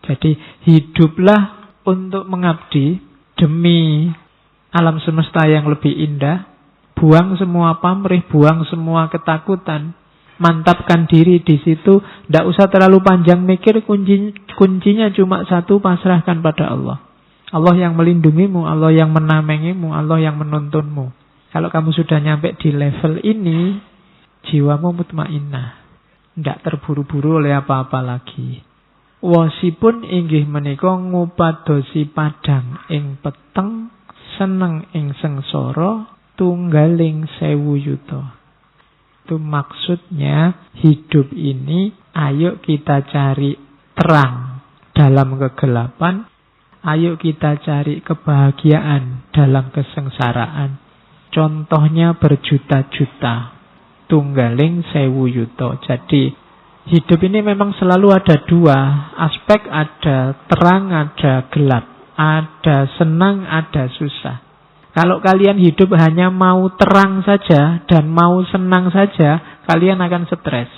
Jadi hiduplah untuk mengabdi demi alam semesta yang lebih indah. Buang semua pamrih, buang semua ketakutan. Mantapkan diri di situ. Tidak usah terlalu panjang mikir. Kuncinya cuma satu, pasrahkan pada Allah. Allah yang melindungimu, Allah yang menamengimu, Allah yang menuntunmu. Kalau kamu sudah nyampe di level ini, jiwamu mutmainnah. Tidak terburu-buru oleh apa-apa lagi. Wasipun inggih menika ngupadosi padang ing peteng, seneng ing sengsara, tunggaling 1000 yuta. Itu maksudnya hidup ini ayo kita cari terang dalam kegelapan, ayo kita cari kebahagiaan dalam kesengsaraan. Contohnya berjuta-juta, tunggaling 1000 yuta. Jadi hidup ini memang selalu ada dua aspek, ada terang, ada gelap, ada senang, ada susah. Kalau kalian hidup hanya mau terang saja dan mau senang saja, kalian akan stres.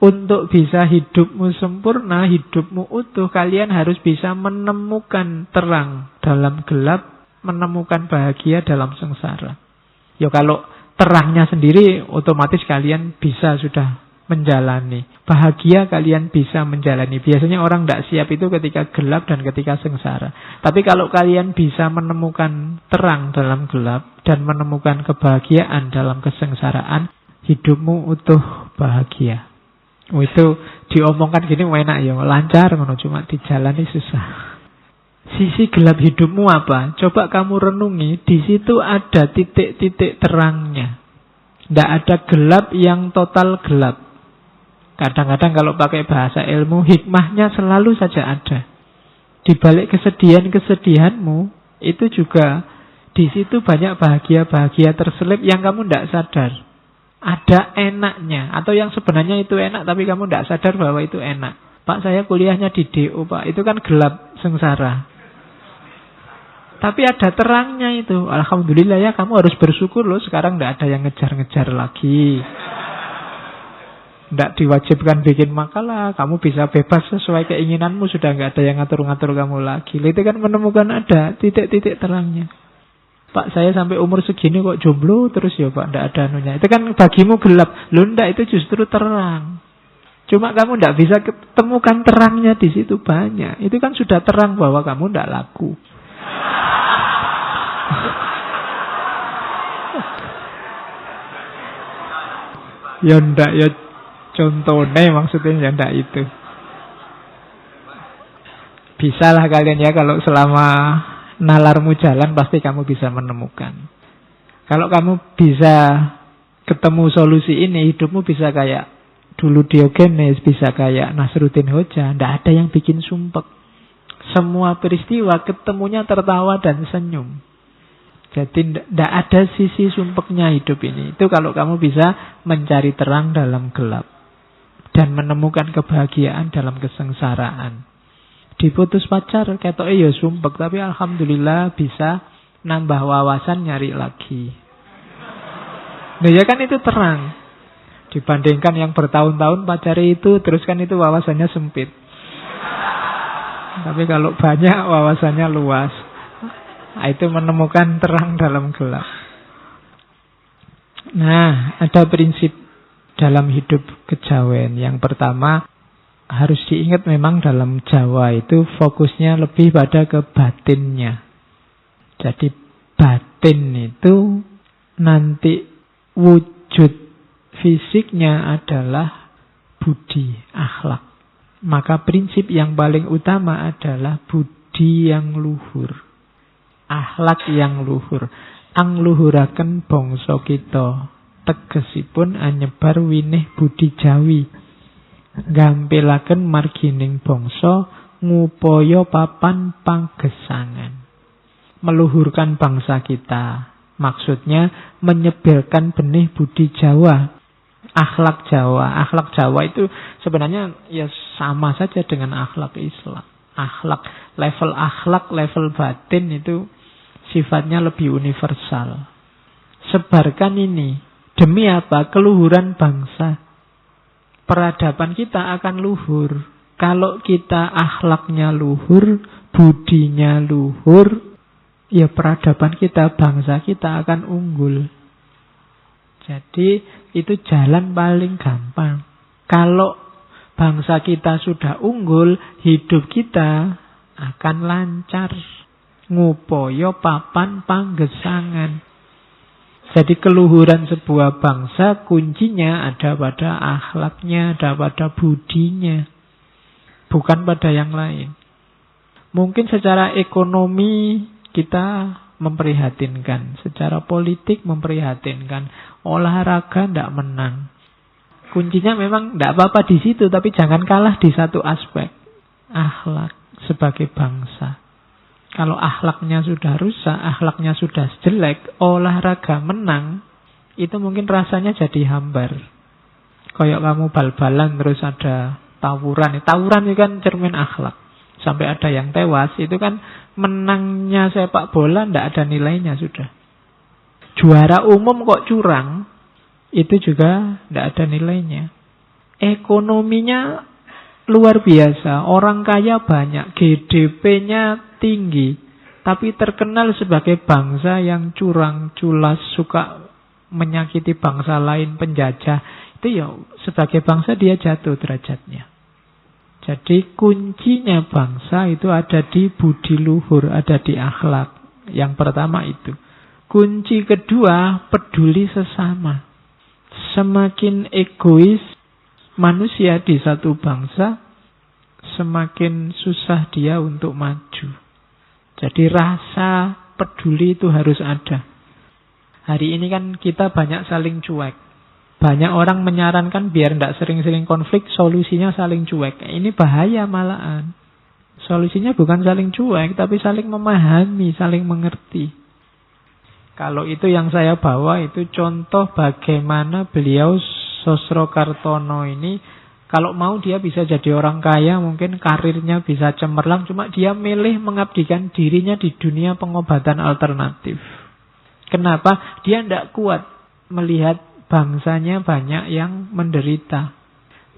Untuk bisa hidupmu sempurna, hidupmu utuh, kalian harus bisa menemukan terang dalam gelap, menemukan bahagia dalam sengsara. Ya kalau terangnya sendiri, otomatis kalian bisa sudah menjalani. Bahagia kalian bisa menjalani. Biasanya orang tidak siap itu ketika gelap dan ketika sengsara. Tapi kalau kalian bisa menemukan terang dalam gelap dan menemukan kebahagiaan dalam kesengsaraan, hidupmu utuh bahagia. Itu diomongkan gini enak ya, lancar, cuma dijalani susah. Sisi gelap hidupmu apa? Coba kamu renungi, di situ ada titik-titik terangnya. Tidak ada gelap yang total gelap. Kadang-kadang kalau pakai bahasa ilmu, hikmahnya selalu saja ada. Di balik kesedihan-kesedihanmu, itu juga di situ banyak bahagia-bahagia terselip yang kamu tidak sadar. Ada enaknya, atau yang sebenarnya itu enak tapi kamu tidak sadar bahwa itu enak. Pak, saya kuliahnya di DO, Pak. Itu kan gelap sengsara. Tapi ada terangnya itu. Alhamdulillah ya, kamu harus bersyukur loh. Sekarang tidak ada yang ngejar-ngejar lagi. Tidak diwajibkan bikin makalah. Kamu bisa bebas sesuai keinginanmu. Sudah nggak ada yang ngatur-ngatur kamu lagi. Itu kan menemukan ada titik-titik terangnya. Pak, saya sampai umur segini kok jomblo terus ya Pak. Tidak ada anunya. Itu kan bagimu gelap. Loh enggak, itu justru terang. Cuma kamu tidak bisa ketemukan terangnya di situ banyak. Itu kan sudah terang bahwa kamu tidak laku. Ya ndak, ya contohnya maksudnya ya ndak itu. Bisalah kalian ya, kalau selama nalarmu jalan pasti kamu bisa menemukan. Kalau kamu bisa ketemu solusi ini, hidupmu bisa kayak dulu Diogenes, bisa kayak Nasruddin Hoja. Ndak ada yang bikin sumpek. Semua peristiwa ketemunya tertawa dan senyum. Jadi tidak ada sisi sumpeknya hidup ini. Itu kalau kamu bisa mencari terang dalam gelap dan menemukan kebahagiaan dalam kesengsaraan. Diputus pacar, ketoke ya sumpek, tapi alhamdulillah bisa nambah wawasan, nyari lagi. Nah ya kan itu terang. Dibandingkan yang bertahun-tahun pacari itu, terus kan itu wawasannya sempit. Tapi kalau banyak wawasannya luas. Nah, itu menemukan terang dalam gelap. Nah, ada prinsip dalam hidup kejawen. Yang pertama, harus diingat memang dalam Jawa itu fokusnya lebih pada ke batinnya. Jadi batin itu nanti wujud fisiknya adalah budi, akhlak. Maka prinsip yang paling utama adalah budi yang luhur, akhlak yang luhur. Angluhuraken bangsa kita, tegesipun anyebar winih budi jawi, gampilaken margining bangsa, ngupaya papan panggesangan. Meluhurkan bangsa kita, maksudnya menyebarkan benih budi Jawa, akhlak Jawa. Akhlak Jawa itu sebenarnya ya sama saja dengan akhlak Islam. Akhlak, level batin itu sifatnya lebih universal. Sebarkan ini. Demi apa? Keluhuran bangsa. Peradaban kita akan luhur. Kalau kita akhlaknya luhur, budinya luhur, ya peradaban kita, bangsa kita akan unggul. Jadi itu jalan paling gampang. Kalau bangsa kita sudah unggul, hidup kita akan lancar. Ngupaya papan panggesangan. Jadi keluhuran sebuah bangsa kuncinya ada pada akhlaknya, ada pada budinya, bukan pada yang lain. Mungkin secara ekonomi kita memprihatinkan, secara politik memprihatinkan, olahraga tidak menang. Kuncinya memang tidak apa-apa di situ, tapi jangan kalah di satu aspek, akhlak sebagai bangsa. Kalau akhlaknya sudah rusak, akhlaknya sudah jelek, olahraga menang, itu mungkin rasanya jadi hambar. Kayak kamu bal-balan terus ada tawuran. Tawuran itu kan cermin akhlak. Sampai ada yang tewas, itu kan menangnya sepak bola tidak ada nilainya sudah. Juara umum kok curang, itu juga tidak ada nilainya. Ekonominya luar biasa, orang kaya banyak, GDP-nya tinggi, tapi terkenal sebagai bangsa yang curang, culas, suka menyakiti bangsa lain, penjajah. Itu ya sebagai bangsa dia jatuh derajatnya. Jadi kuncinya bangsa itu ada di budi luhur, ada di akhlak. Yang pertama itu. Kunci kedua, peduli sesama. Semakin egois manusia di satu bangsa, semakin susah dia untuk maju. Jadi rasa peduli itu harus ada. Hari ini kan kita banyak saling cuek. Banyak orang menyarankan biar tidak sering-sering konflik, solusinya saling cuek. Ini bahaya malahan. Solusinya bukan saling cuek, tapi saling memahami, saling mengerti. Kalau itu yang saya bawa, itu contoh bagaimana beliau Sosrokartono ini, kalau mau dia bisa jadi orang kaya, mungkin karirnya bisa cemerlang, cuma dia milih mengabdikan dirinya di dunia pengobatan alternatif. Kenapa? Dia tidak kuat melihat bangsanya banyak yang menderita.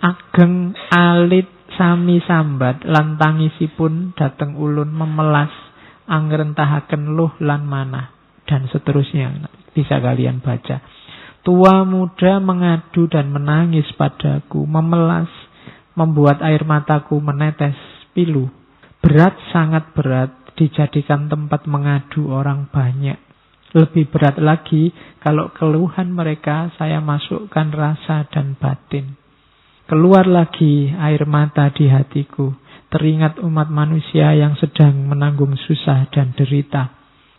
Ageng alit sami sambat, lantangisipun dateng ulun memelas, angrentahaken luh lan manah, dan seterusnya. Bisa kalian baca. Tua muda mengadu dan menangis padaku, memelas, membuat air mataku menetes pilu. Berat, sangat berat, dijadikan tempat mengadu orang banyak. Lebih berat lagi, kalau keluhan mereka saya masukkan rasa dan batin. Keluar lagi air mata di hatiku, teringat umat manusia yang sedang menanggung susah dan derita.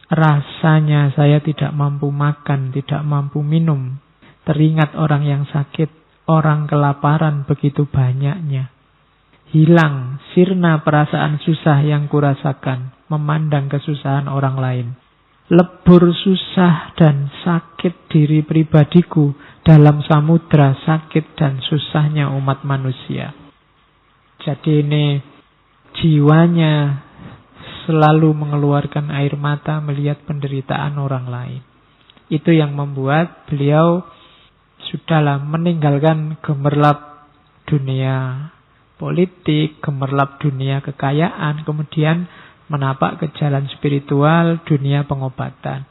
Rasanya saya tidak mampu makan, tidak mampu minum. Teringat orang yang sakit, orang kelaparan begitu banyaknya. Hilang, sirna perasaan susah yang kurasakan, memandang kesusahan orang lain. Lebur susah dan sakit diri pribadiku dalam samudra sakit dan susahnya umat manusia. Jadi ini jiwanya selalu mengeluarkan air mata melihat penderitaan orang lain. Itu yang membuat beliau sudahlah meninggalkan gemerlap dunia politik, gemerlap dunia kekayaan, kemudian menapak ke jalan spiritual, dunia pengobatan.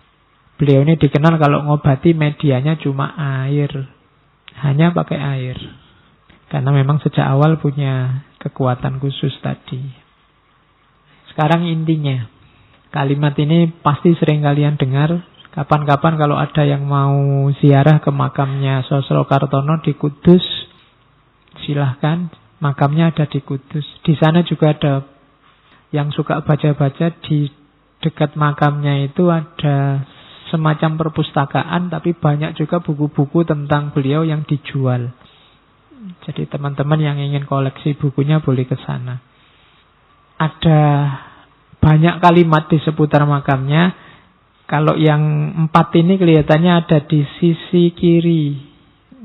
Beliau ini dikenal kalau ngobati medianya cuma air, hanya pakai air. Karena memang sejak awal punya kekuatan khusus tadi. Sekarang intinya, kalimat ini pasti sering kalian dengar. Kapan-kapan kalau ada yang mau ziarah ke makamnya Sosro Kartono di Kudus, silahkan, makamnya ada di Kudus. Di sana juga ada yang suka baca-baca, di dekat makamnya itu ada semacam perpustakaan, tapi banyak juga buku-buku tentang beliau yang dijual. Jadi teman-teman yang ingin koleksi bukunya boleh ke sana. Ada banyak kalimat di seputar makamnya. Kalau yang 4 ini kelihatannya ada di sisi kiri.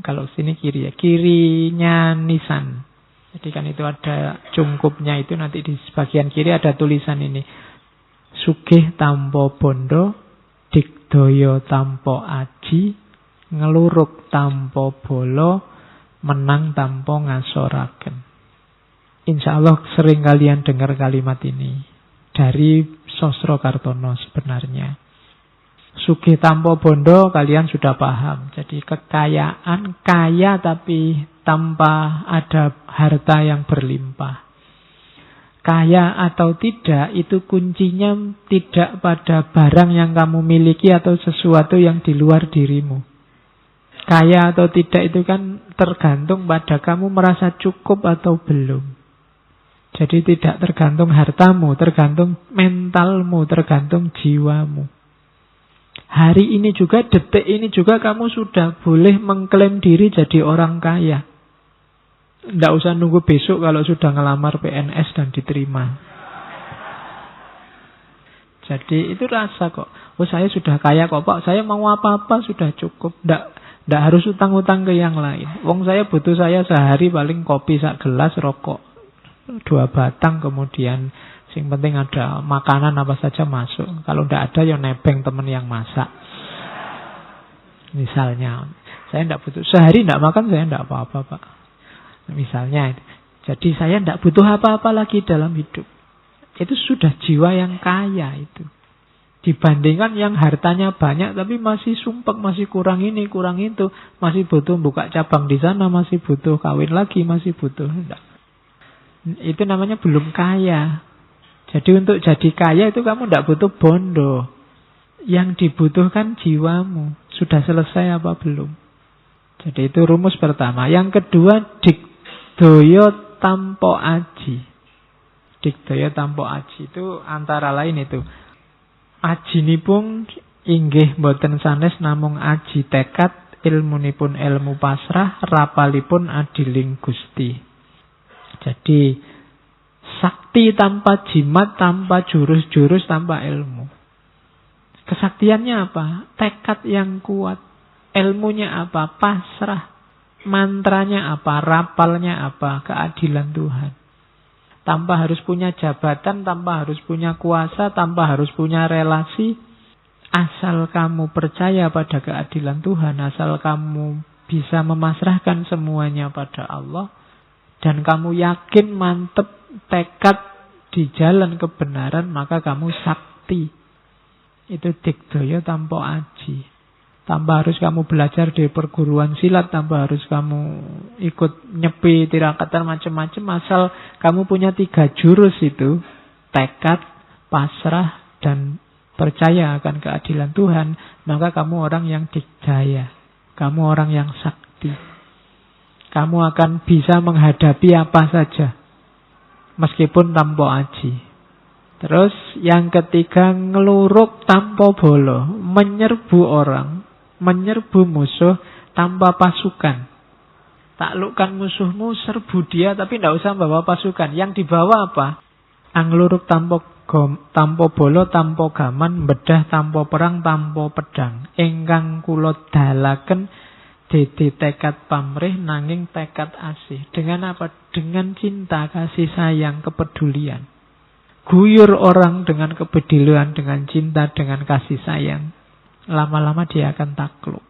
Kalau sini kiri ya, kirinya nisan. Jadi kan itu ada cungkupnya itu, nanti di bagian kiri ada tulisan ini. Sugih tampo bondo, digdaya tampo aji, ngeluruk tampo bolo, menang tampo ngasoraken. Insya Allah sering kalian dengar kalimat ini dari Sosro Kartono sebenarnya. Sugih tampo bondo kalian sudah paham. Jadi kekayaan, kaya tapi tanpa ada harta yang berlimpah. Kaya atau tidak itu kuncinya tidak pada barang yang kamu miliki atau sesuatu yang di luar dirimu. Kaya atau tidak itu kan tergantung pada kamu merasa cukup atau belum. Jadi tidak tergantung hartamu, tergantung mentalmu, tergantung jiwamu. Hari ini juga, detik ini juga kamu sudah boleh mengklaim diri jadi orang kaya. Tidak usah nunggu besok kalau sudah ngelamar PNS dan diterima. Jadi itu rasa kok. Oh saya sudah kaya kok Pak, saya mau apa-apa sudah cukup. Tidak harus utang-utang ke yang lain. Wong saya butuh saya sehari paling kopi sak gelas, rokok 2 batang, kemudian sing penting ada makanan apa saja masuk. Kalau tidak ada ya nebeng teman yang masak. Misalnya, saya tidak butuh sehari tidak makan, saya tidak apa-apa Pak. Misalnya, jadi saya tidak butuh apa-apa lagi dalam hidup. Itu sudah jiwa yang kaya itu. Dibandingkan yang hartanya banyak tapi masih sumpek, masih kurang ini, kurang itu, masih butuh buka cabang di sana, masih butuh kawin lagi, masih butuh. Enggak. Itu namanya belum kaya. Jadi untuk jadi kaya itu kamu tidak butuh bondo. Yang dibutuhkan jiwamu. Sudah selesai apa belum? Jadi itu rumus pertama. Yang kedua, digdaya tampo aji. Digdaya tampo aji itu antara lain itu. Ajinipun inggih boten sanes namung aji tekad, ilmunipun ilmu pasrah, rapalipun adiling Gusti. Jadi sakti tanpa jimat, tanpa jurus-jurus, tanpa ilmu. Kesaktiannya apa? Tekad yang kuat. Ilmunya apa? Pasrah. Mantranya apa? Rapalnya apa? Keadilan Tuhan. Tanpa harus punya jabatan, tanpa harus punya kuasa, tanpa harus punya relasi. Asal kamu percaya pada keadilan Tuhan, asal kamu bisa memasrahkan semuanya pada Allah, dan kamu yakin, mantep, tekad di jalan kebenaran, maka kamu sakti. Itu digdaya tanpa aji. Tanpa harus kamu belajar di perguruan silat, tanpa harus kamu ikut nyepi tirakatan macam-macam, asal kamu punya 3 jurus itu, tekad, pasrah, dan percaya akan keadilan Tuhan, maka kamu orang yang digdaya. Kamu orang yang sakti. Kamu akan bisa menghadapi apa saja, meskipun tanpa aji. Terus yang ketiga, ngeluruk tanpa bolo, menyerbu orang, menyerbu musuh tanpa pasukan. Taklukkan musuhmu, serbu dia, tapi tidak usah bawa pasukan. Yang dibawa apa? Angluruk tanpa bolo, tanpa gaman, bedah tanpa perang, tanpa pedang. Ingkang kula dalaken dadi tekad pamrih nanging tekad asih. Dengan apa? Dengan cinta, kasih sayang, kepedulian. Guyur orang dengan kepedulian, dengan cinta, dengan kasih sayang. Lama-lama dia akan takluk.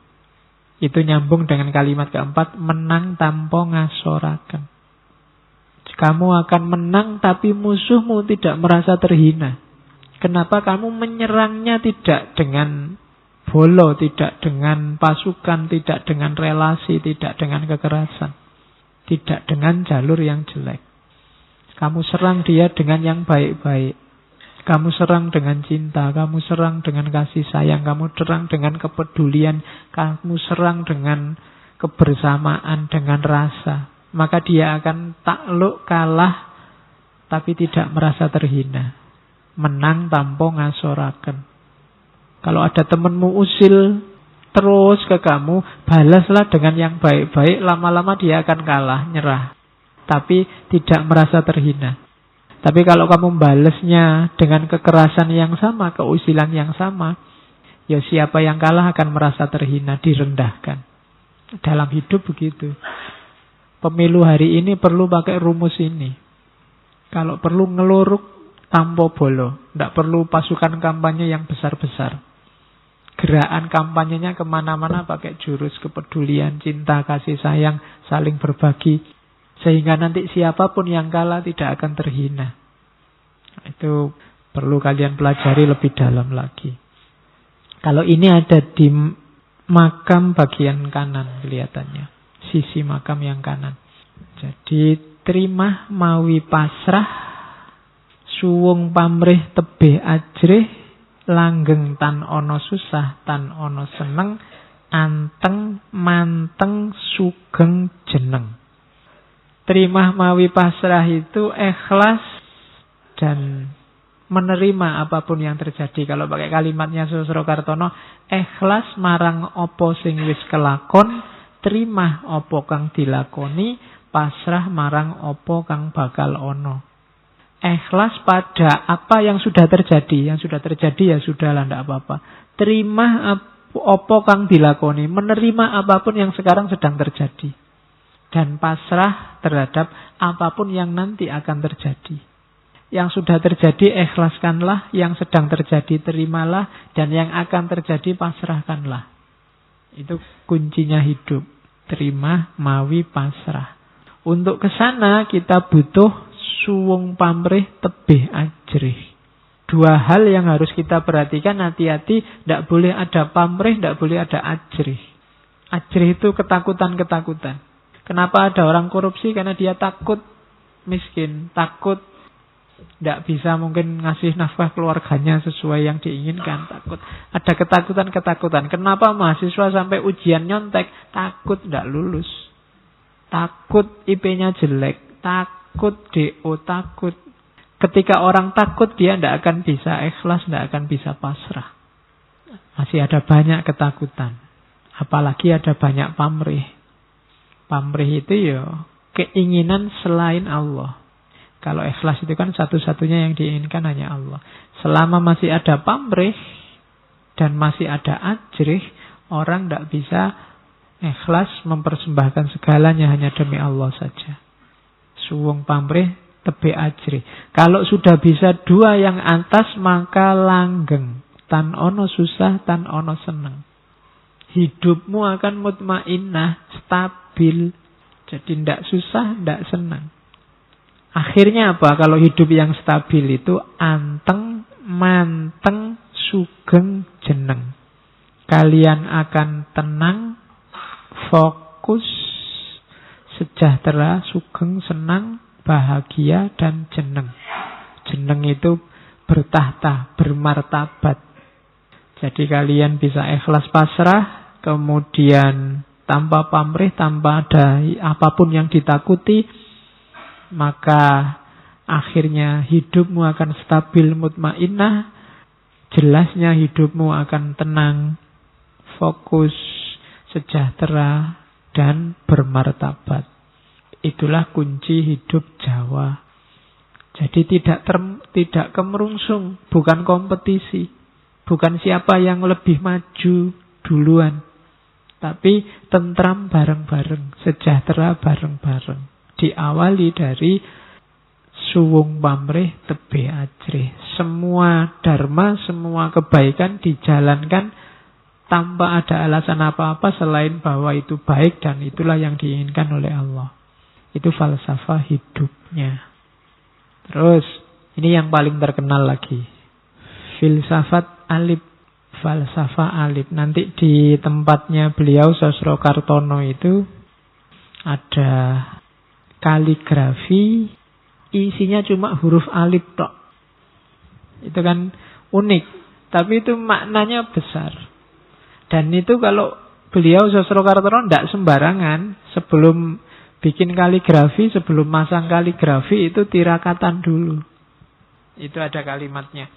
Itu nyambung dengan kalimat keempat, menang tanpa ngasoraken. Kamu akan menang tapi musuhmu tidak merasa terhina. Kenapa? Kamu menyerangnya tidak dengan bolo, tidak dengan pasukan, tidak dengan relasi, tidak dengan kekerasan, tidak dengan jalur yang jelek. Kamu serang dia dengan yang baik-baik. Kamu serang dengan cinta, kamu serang dengan kasih sayang, kamu serang dengan kepedulian, kamu serang dengan kebersamaan, dengan rasa. Maka dia akan takluk, kalah, tapi tidak merasa terhina. Menang tanpa ngasoraken. Kalau ada temanmu usil terus ke kamu, balaslah dengan yang baik-baik, lama-lama dia akan kalah, nyerah. Tapi tidak merasa terhina. Tapi kalau kamu balasnya dengan kekerasan yang sama, keusilan yang sama, ya siapa yang kalah akan merasa terhina, direndahkan. Dalam hidup begitu. Pemilu hari ini perlu pakai rumus ini. Kalau perlu ngeluruk tanpa bolo. Tidak perlu pasukan kampanye yang besar-besar. Gerakan kampanyenya kemana-mana pakai jurus kepedulian, cinta, kasih sayang, saling berbagi. Sehingga nanti siapapun yang kalah tidak akan terhina. Itu perlu kalian pelajari lebih dalam lagi. Kalau ini ada di makam bagian kanan kelihatannya. Sisi makam yang kanan. Jadi terima mawi pasrah, suwung pamrih tebih ajrih, langgeng tan ono susah tan ono seneng, anteng manteng sugeng jeneng. Terima mawi pasrah itu ikhlas dan menerima apapun yang terjadi. Kalau pakai kalimatnya Susro Kartono, ikhlas marang opo sing wis kelakon, terima opo kang dilakoni, pasrah marang opo kang bakal ono. Ikhlas pada apa yang sudah terjadi. Yang sudah terjadi ya sudahlah, tidak apa-apa. Terima opo kang dilakoni, menerima apapun yang sekarang sedang terjadi. Dan pasrah terhadap apapun yang nanti akan terjadi. Yang sudah terjadi ikhlaskanlah, yang sedang terjadi terimalah, dan yang akan terjadi pasrahkanlah. Itu kuncinya hidup. Terima, mawi, pasrah. Untuk kesana kita butuh suwung pamrih tebih ajrih. Dua hal yang harus kita perhatikan, hati-hati. Tidak boleh ada pamrih, tidak boleh ada ajrih. Ajrih itu ketakutan-ketakutan. Kenapa ada orang korupsi? Karena dia takut miskin, takut tidak bisa mungkin ngasih nafkah keluarganya sesuai yang diinginkan, takut. Ada ketakutan-ketakutan. Kenapa mahasiswa sampai ujian nyontek? Takut tidak lulus. Takut IP-nya jelek, takut DO, takut. Ketika orang takut, dia tidak akan bisa ikhlas, tidak akan bisa pasrah. Masih ada banyak ketakutan. Apalagi ada banyak pamrih. Pamrih itu ya keinginan selain Allah. Kalau ikhlas itu kan satu-satunya yang diinginkan hanya Allah. Selama masih ada pamrih dan masih ada ajrih, orang tidak bisa ikhlas mempersembahkan segalanya hanya demi Allah saja. Suwung pamrih tebe ajrih. Kalau sudah bisa dua yang atas, maka langgeng. Tan ono susah, tan ono seneng. Hidupmu akan mutmainnah, stabil. Jadi tidak susah, tidak senang. Akhirnya apa? Kalau hidup yang stabil itu anteng, manteng, sugeng, jeneng. Kalian akan tenang, fokus, sejahtera, sugeng, senang, bahagia, dan jeneng. Jeneng itu bertahta, bermartabat. Jadi kalian bisa ikhlas pasrah, kemudian tanpa pamrih, tanpa ada apapun yang ditakuti, maka akhirnya hidupmu akan stabil, mutmainnah. Jelasnya hidupmu akan tenang, fokus, sejahtera, dan bermartabat. Itulah kunci hidup Jawa. Jadi tidak kemerungsung, bukan kompetisi, bukan siapa yang lebih maju duluan, tapi tentram bareng-bareng, sejahtera bareng-bareng. Diawali dari suwung pamrih tebe ajrih. Semua dharma, semua kebaikan dijalankan tanpa ada alasan apa-apa selain bahwa itu baik dan itulah yang diinginkan oleh Allah. Itu falsafah hidupnya. Terus, ini yang paling terkenal lagi. Filsafat alif. Falsafah alif. Nanti di tempatnya beliau Susro Kartono itu ada kaligrafi isinya cuma huruf alif tok. Itu kan unik, tapi itu maknanya besar. Dan itu kalau beliau Sosrokartono tidak sembarangan. Sebelum bikin kaligrafi, sebelum masang kaligrafi itu tirakatan dulu. Itu ada kalimatnya.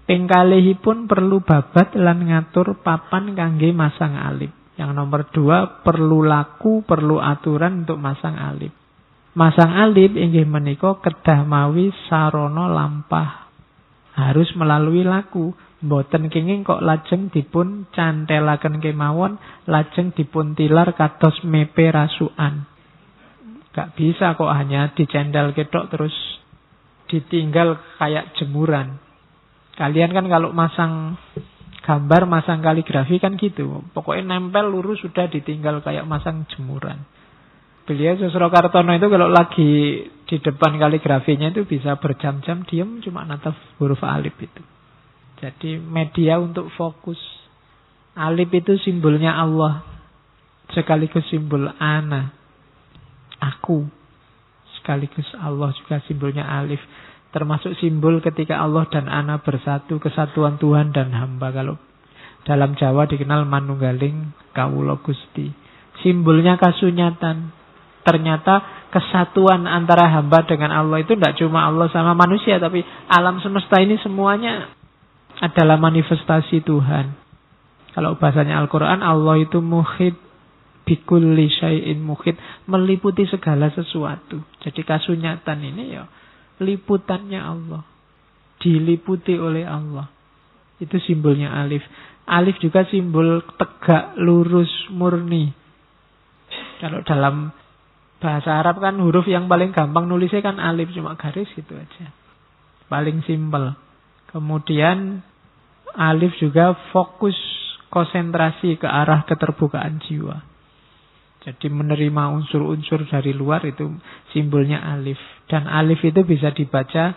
Ping kalihipun perlu babat lan ngatur papan kangge masang alif. Yang nomor 2, perlu laku, perlu aturan untuk masang alif. Masang alif inggih menika kedah mawi sarana lampah. Harus melalui laku. Mboten kenging kok lajeng dipun cantelaken kemawon, lajeng dipun tilar kados mepe rasukan. Gak bisa kok hanya dicendal ketok terus ditinggal kayak jemuran. Kalian kan kalau masang gambar, masang kaligrafi kan gitu. Pokoknya nempel lurus sudah ditinggal kayak masang jemuran. Beliau Sosrokartono itu kalau lagi di depan kaligrafinya itu bisa berjam-jam diam cuma nataf huruf alif itu. Jadi media untuk fokus. Alif itu simbolnya Allah. Sekaligus simbol ana. Aku. Sekaligus Allah juga simbolnya alif. Termasuk simbol ketika Allah dan ana bersatu. Kesatuan Tuhan dan hamba. Kalau dalam Jawa dikenal manunggaling kawula Gusti. Simbolnya kasunyatan. Ternyata kesatuan antara hamba dengan Allah itu tidak cuma Allah sama manusia. Tapi alam semesta ini semuanya adalah manifestasi Tuhan. Kalau bahasanya Al-Quran, Allah itu muhit bikulli syai'in muhit, meliputi segala sesuatu. Jadi kasunyatan ini ya liputannya Allah, diliputi oleh Allah. Itu simbolnya alif. Alif juga simbol tegak, lurus, murni. Kalau dalam bahasa Arab kan huruf yang paling gampang nulisnya kan alif, cuma garis gitu aja. Paling simpel. Kemudian alif juga fokus konsentrasi ke arah keterbukaan jiwa. Jadi menerima unsur-unsur dari luar itu simbolnya alif. Dan alif itu bisa dibaca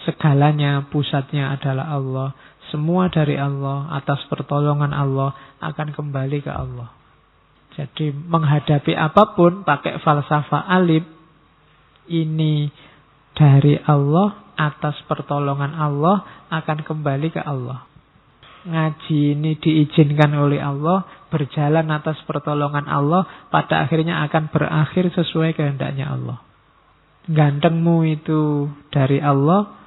segalanya, pusatnya adalah Allah. Semua dari Allah, atas pertolongan Allah akan kembali ke Allah. Jadi menghadapi apapun pakai falsafah alif, ini dari Allah, atas pertolongan Allah akan kembali ke Allah. Ngaji ini diizinkan oleh Allah, berjalan atas pertolongan Allah, pada akhirnya akan berakhir sesuai kehendaknya Allah. Gantengmu itu dari Allah,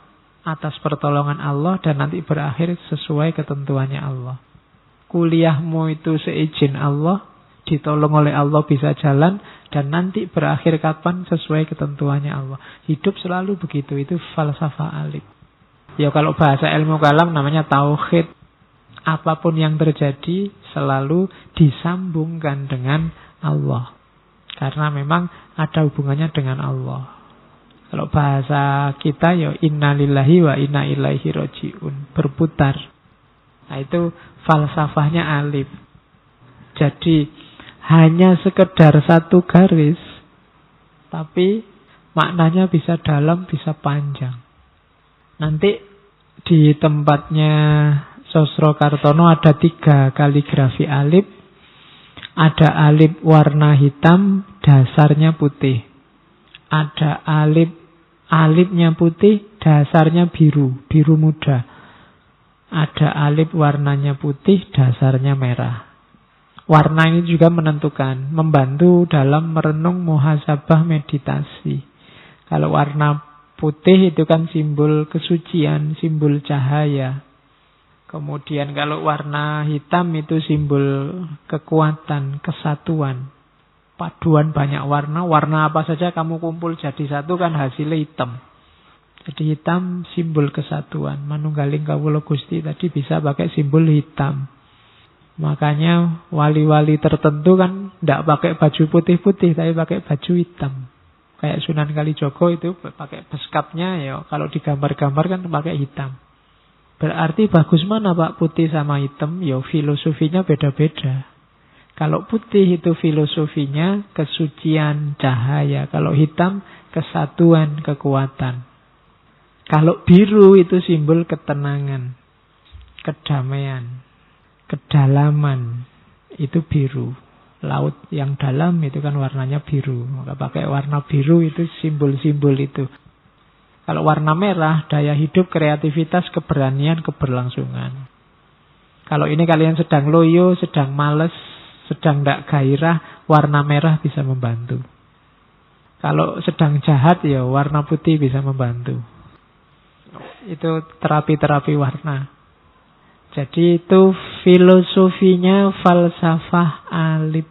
atas pertolongan Allah, dan nanti berakhir sesuai ketentuannya Allah. Kuliahmu itu seizin Allah, ditolong oleh Allah bisa jalan, dan nanti berakhir kapan sesuai ketentuannya Allah. Hidup selalu begitu, itu falsafah alif. Ya kalau bahasa ilmu kalam namanya tauhid. Apapun yang terjadi selalu disambungkan dengan Allah. Karena memang ada hubungannya dengan Allah. Kalau bahasa kita ya inna lillahi wa inna ilaihi raji'un, berputar. Nah itu falsafahnya alif. Jadi hanya sekedar satu garis, tapi maknanya bisa dalam, bisa panjang. Nanti di tempatnya Sosrokartono ada 3 kaligrafi alif. Ada alif warna hitam, dasarnya putih. Ada alifnya putih, dasarnya biru, biru muda. Ada alif warnanya putih, dasarnya merah. Warna ini juga menentukan, membantu dalam merenung muhasabah meditasi. Kalau warna putih itu kan simbol kesucian, simbol cahaya. Kemudian kalau warna hitam itu simbol kekuatan, kesatuan. Paduan banyak warna, warna apa saja kamu kumpul jadi satu kan hasilnya hitam. Jadi hitam simbol kesatuan. Manunggaling kawula Gusti tadi bisa pakai simbol hitam. Makanya wali-wali tertentu kan tidak pakai baju putih-putih, tapi pakai baju hitam. Kayak Sunan Kalijogo itu pakai beskapnya ya, kalau digambar-gambar kan pakai hitam. Berarti bagus mana Pak putih sama hitam? Ya filosofinya beda-beda. Kalau putih itu filosofinya kesucian, cahaya. Kalau hitam kesatuan, kekuatan. Kalau biru itu simbol ketenangan, kedamaian, kedalaman. Itu biru. Laut yang dalam itu kan warnanya biru. Maka pakai warna biru itu simbol-simbol itu. Kalau warna merah, daya hidup, kreativitas, keberanian, keberlangsungan. Kalau ini kalian sedang loyo, sedang males, sedang tidak gairah, warna merah bisa membantu. Kalau sedang jahat, ya warna putih bisa membantu. Itu terapi-terapi warna. Jadi itu filosofinya falsafah alif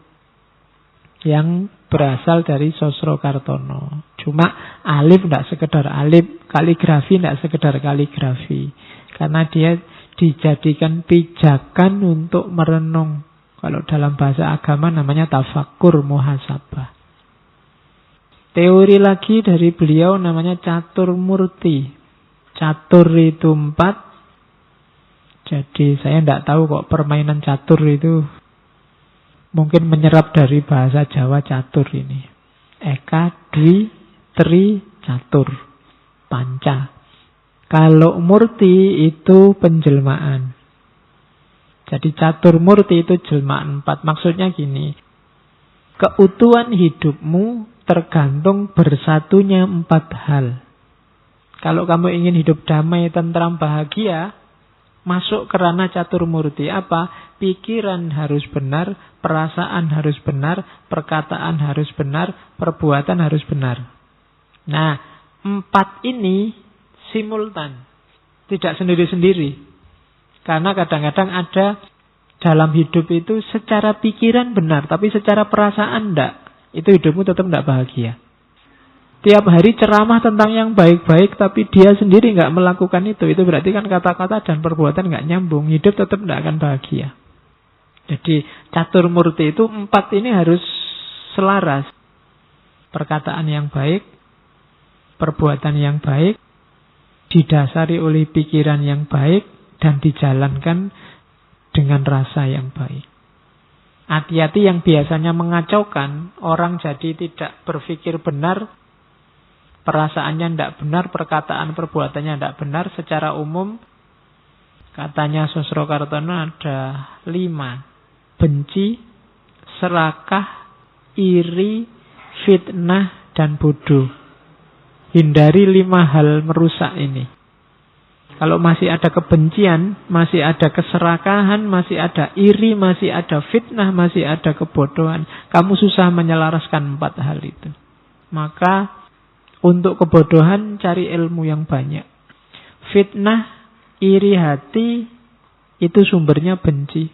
yang berasal dari Sosrokartono. Cuma alif tidak sekedar alif, kaligrafi tidak sekedar kaligrafi. Karena dia dijadikan pijakan untuk merenung. Kalau dalam bahasa agama namanya tafakkur muhasabah. Teori lagi dari beliau namanya catur murti. Catur itu 4. Jadi saya tidak tahu kok permainan catur itu mungkin menyerap dari bahasa Jawa catur ini. Eka, dwi, tri, catur, panca. Kalau murti itu penjelmaan. Jadi catur murti itu jelmaan 4. Maksudnya gini, keutuhan hidupmu tergantung bersatunya 4 hal. Kalau kamu ingin hidup damai, tentram, bahagia, masuk ke ranah catur murti. Apa? Pikiran harus benar, perasaan harus benar, perkataan harus benar, perbuatan harus benar. Nah, 4 ini simultan, tidak sendiri-sendiri. Karena kadang-kadang ada dalam hidup itu secara pikiran benar, tapi secara perasaan enggak. Itu hidupmu tetap enggak bahagia. Tiap hari ceramah tentang yang baik-baik, tapi dia sendiri enggak melakukan itu. Itu berarti kan kata-kata dan perbuatan enggak nyambung. Hidup tetap enggak akan bahagia. Jadi catur murti itu 4 ini harus selaras. Perkataan yang baik, perbuatan yang baik, didasari oleh pikiran yang baik, dan dijalankan dengan rasa yang baik. Hati-hati yang biasanya mengacaukan, orang jadi tidak berpikir benar, perasaannya tidak benar, perkataan perbuatannya tidak benar. Secara umum, katanya Sosrokartono ada 5. Benci, serakah, iri, fitnah, dan bodoh. Hindari 5 hal merusak ini. Kalau masih ada kebencian, masih ada keserakahan, masih ada iri, masih ada fitnah, masih ada kebodohan, kamu susah menyelaraskan 4 hal itu. Maka untuk kebodohan cari ilmu yang banyak. Fitnah, iri hati, itu sumbernya benci.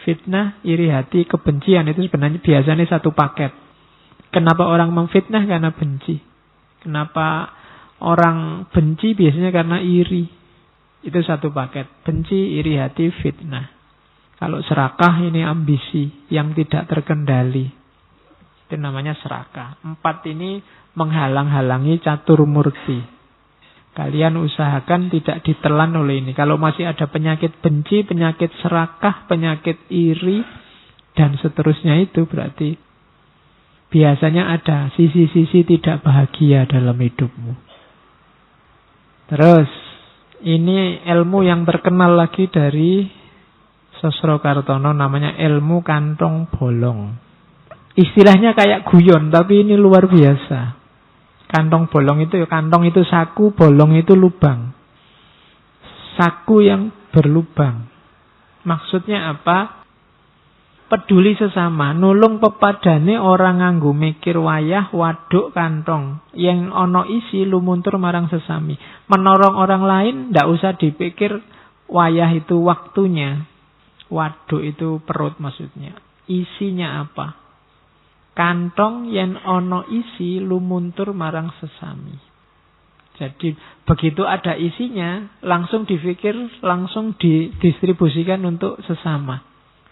Fitnah, iri hati, kebencian itu sebenarnya biasanya satu paket. Kenapa orang memfitnah? Karena benci. Kenapa orang benci? Biasanya karena iri. Itu satu paket. Benci, iri hati, fitnah. Kalau serakah ini ambisi yang tidak terkendali. Itu namanya serakah. 4 ini menghalang-halangi catur murti. Kalian usahakan tidak ditelan oleh ini. Kalau masih ada penyakit benci, penyakit serakah, penyakit iri, dan seterusnya, itu berarti biasanya ada sisi-sisi tidak bahagia dalam hidupmu. Terus, ini ilmu yang terkenal lagi dari Sosrokartono, namanya ilmu kantong bolong. Istilahnya kayak guyon, tapi ini luar biasa. Kantong bolong itu, kantong itu saku, bolong itu lubang. Saku yang berlubang. Maksudnya apa? Peduli sesama, nulung pepadane orang nganggo mikir wayah waduk kantong. Yang ono isi lumuntur marang sesami. Menolong orang lain ndak usah dipikir wayah itu waktunya. Waduk itu perut maksudnya. Isinya apa? Kantong yang ono isi lumuntur marang sesami. Jadi begitu ada isinya, langsung dipikir, langsung didistribusikan untuk sesama.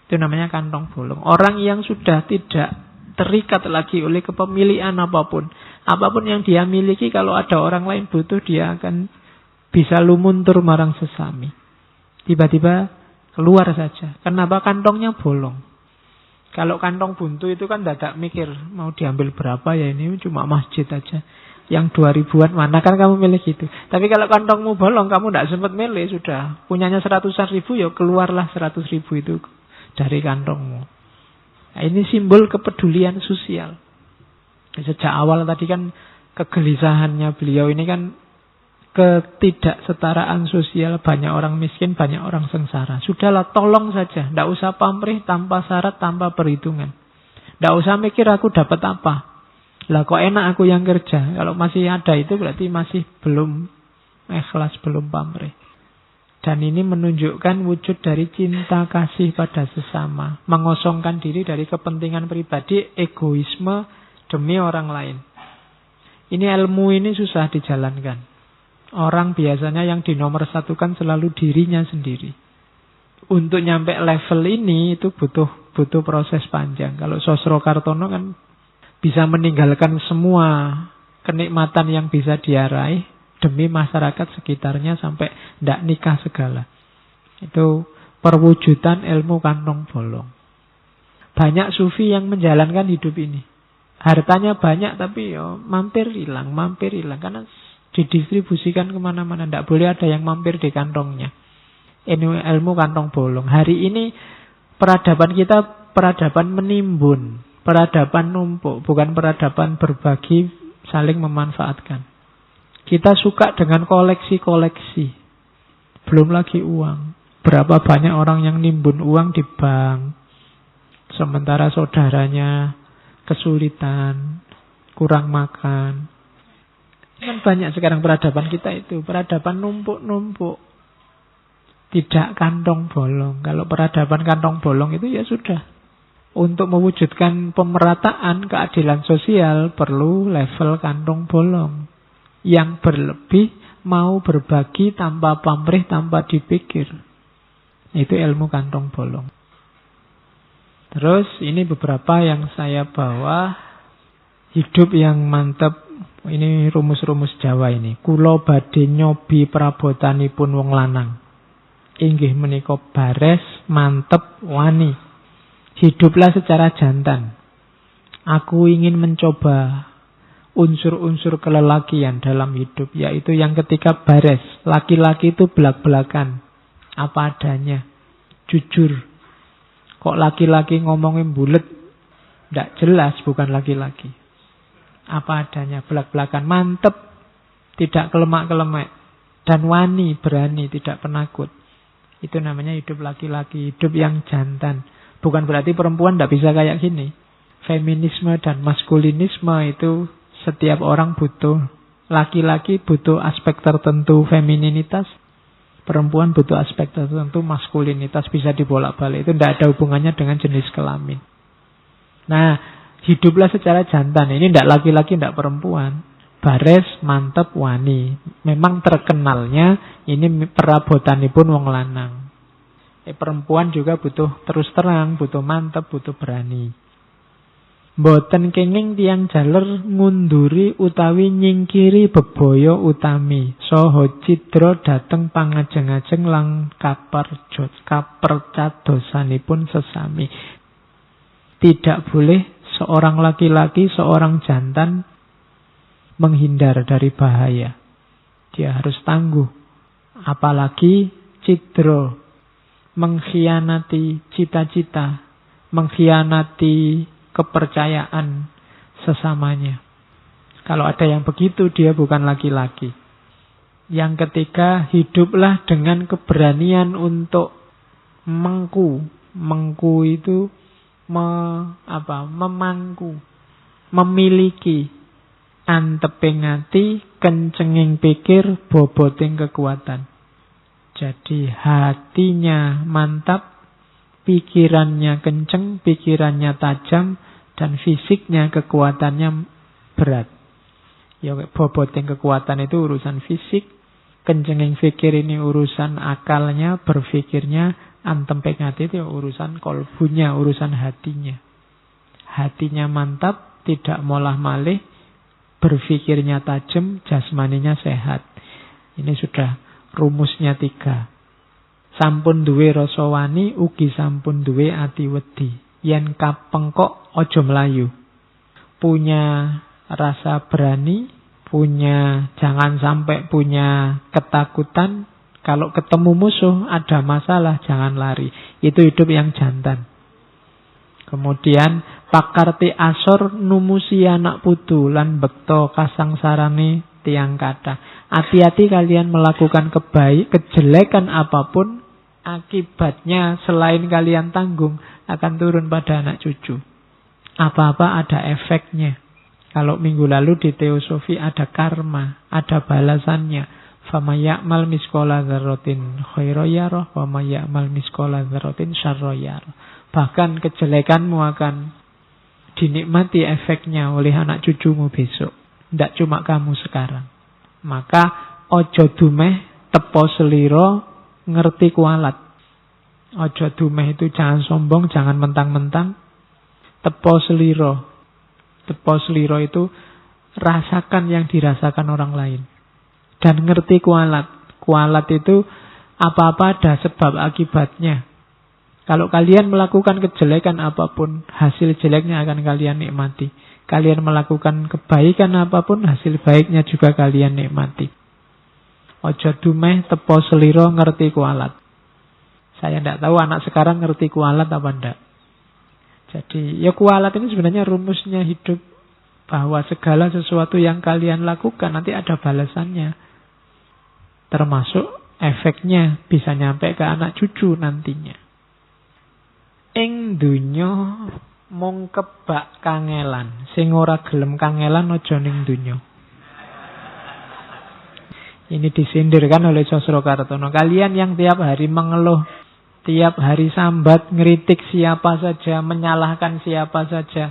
Itu namanya kantong bolong. Orang yang sudah tidak terikat lagi oleh kepemilikan apapun. Apapun yang dia miliki, kalau ada orang lain butuh, dia akan bisa lumuntur marang sesami. Tiba-tiba keluar saja. Kenapa? Kantongnya bolong. Kalau kantong buntu itu kan dadak mikir, mau diambil berapa ya, ini cuma masjid aja. Yang 2000-an mana kan kamu milih gitu. Tapi kalau kantongmu bolong, kamu tidak sempat milih, sudah. Punyanya 100.000, ya keluarlah 100.000 itu dari kantongmu. Nah, ini simbol kepedulian sosial. Sejak awal tadi kan kegelisahannya beliau ini kan ketidaksetaraan sosial, banyak orang miskin, banyak orang sengsara. Sudahlah, tolong saja. Tidak usah pamrih tanpa syarat, tanpa perhitungan. Tidak usah mikir aku dapat apa. Lah kok enak aku yang kerja. Kalau masih ada itu berarti masih belum ikhlas, belum pamrih. Dan ini menunjukkan wujud dari cinta kasih pada sesama. Mengosongkan diri dari kepentingan pribadi, egoisme demi orang lain. Ini ilmu ini susah dijalankan. Orang biasanya yang dinomorsatukan selalu dirinya sendiri. Untuk nyampe level ini itu butuh proses panjang. Kalau Sosro Kartono kan bisa meninggalkan semua kenikmatan yang bisa dia raih demi masyarakat sekitarnya sampai tidak nikah segala. Itu perwujudan ilmu kantong bolong. Banyak sufi yang menjalankan hidup ini. Hartanya banyak tapi mampir hilang. Karena didistribusikan kemana-mana. Tidak boleh ada yang mampir di kantongnya. Ini ilmu kantong bolong. Hari ini peradaban kita peradaban menimbun. Peradaban numpuk. Bukan peradaban berbagi, saling memanfaatkan. Kita suka dengan koleksi-koleksi. Belum lagi uang. Berapa banyak orang yang nimbun uang di bank. Sementara saudaranya kesulitan, kurang makan. Kan banyak sekarang peradaban kita itu. Peradaban numpuk-numpuk. Tidak kantong bolong. Kalau peradaban kantong bolong itu ya sudah. Untuk mewujudkan pemerataan keadilan sosial perlu level kantong bolong. Yang berlebih mau berbagi tanpa pamrih, tanpa dipikir. Itu ilmu kantong bolong. Terus ini beberapa yang saya bawa. Hidup yang mantap. Ini rumus-rumus Jawa ini. Kula badhe nyobi prabotanipun wong lanang. Inggih menika bares, mantep, wani. Hiduplah secara jantan. Aku ingin mencoba unsur-unsur kelelakian dalam hidup. Yaitu yang ketika bares. Laki-laki itu belak-belakan. Apa adanya. Jujur. Kok laki-laki ngomongin bulet? Tidak jelas, bukan laki-laki. Apa adanya, belak-belakan, mantep, tidak kelemak-kelemek, dan wani, berani, tidak penakut. Itu namanya hidup laki-laki, hidup yang jantan. Bukan berarti perempuan tidak bisa kayak gini. Feminisme dan maskulinisme itu setiap orang butuh. Laki-laki butuh aspek tertentu femininitas, perempuan butuh aspek tertentu maskulinitas, bisa dibolak-balik. Itu tidak ada hubungannya dengan jenis kelamin. Nah, hiduplah secara jantan. Ini tidak laki-laki, tidak perempuan. Bares, mantep, wani. Memang terkenalnya ini perabotanipun wong lanang. Perempuan juga butuh terus terang, butuh mantep, butuh berani. Mboten kenging tiyang jaler ngunduri utawi nyingkiri bebaya utami. Saha cidra dhateng pangajeng-ajeng lang kapercadosanipun sesami. Tidak boleh seorang laki-laki, seorang jantan menghindar dari bahaya. Dia harus tangguh. Apalagi cidra, mengkhianati cita-cita, mengkhianati kepercayaan sesamanya. Kalau ada yang begitu, dia bukan laki-laki. Yang ketiga, hiduplah dengan keberanian untuk mengku. Mengku itu memangku, memiliki, anteping ati, kencenging pikir, boboting kekuatan. Jadi hatinya mantap, pikirannya kenceng, pikirannya tajam, dan fisiknya kekuatannya berat. Ya, boboting kekuatan itu urusan fisik, kencenging pikir ini urusan akalnya, berfikirnya. Antem pengati itu urusan kolbunya, urusan hatinya. Hatinya mantap, tidak molah malih, berfikirnya tajam, jasmaninya sehat. Ini sudah rumusnya 3. Sampun duwe rasa wani, ugi sampun duwe ati wedi. Yen kapengkok ojo melayu. Punya rasa berani, jangan sampai punya ketakutan. Kalau ketemu musuh, ada masalah, jangan lari. Itu hidup yang jantan. Kemudian, pakarti asor numusi anak putu, lan bekto kasangsarane tiang kata. Hati-hati kalian melakukan kejelekan apapun, akibatnya selain kalian tanggung akan turun pada anak cucu. Apa-apa ada efeknya. Kalau minggu lalu di teosofi ada karma, ada balasannya. Faman ya'mal misqala dzarratin khairan yarah wa may ya'mal misqala dzarratin syarran yarah. Bahkan kejelekanmu akan dinikmati efeknya oleh anak cucumu besok. Tidak cuma kamu sekarang. Maka ojo dumeh tepo seliro ngerti kualat. Ojo dumeh itu jangan sombong, jangan mentang-mentang. Tepo seliro. Tepo seliro itu rasakan yang dirasakan orang lain. Dan ngerti kualat. Kualat itu apa-apa ada sebab akibatnya. Kalau kalian melakukan kejelekan apapun, hasil jeleknya akan kalian nikmati. Kalian melakukan kebaikan apapun, hasil baiknya juga kalian nikmati. Ojo dumeh tepo seliro ngerti kualat. Saya tidak tahu anak sekarang ngerti kualat apa enggak. Jadi ya kualat ini sebenarnya rumusnya hidup. Bahwa segala sesuatu yang kalian lakukan nanti ada balasannya. Termasuk efeknya bisa nyampe ke anak cucu nantinya. Ing dunya mung kebak kangelan. Sing ora gelem kangelan aja ning dunya. Ini disindirkan oleh Sosrokartono. Kalian yang tiap hari mengeluh, tiap hari sambat, ngeritik siapa saja, menyalahkan siapa saja.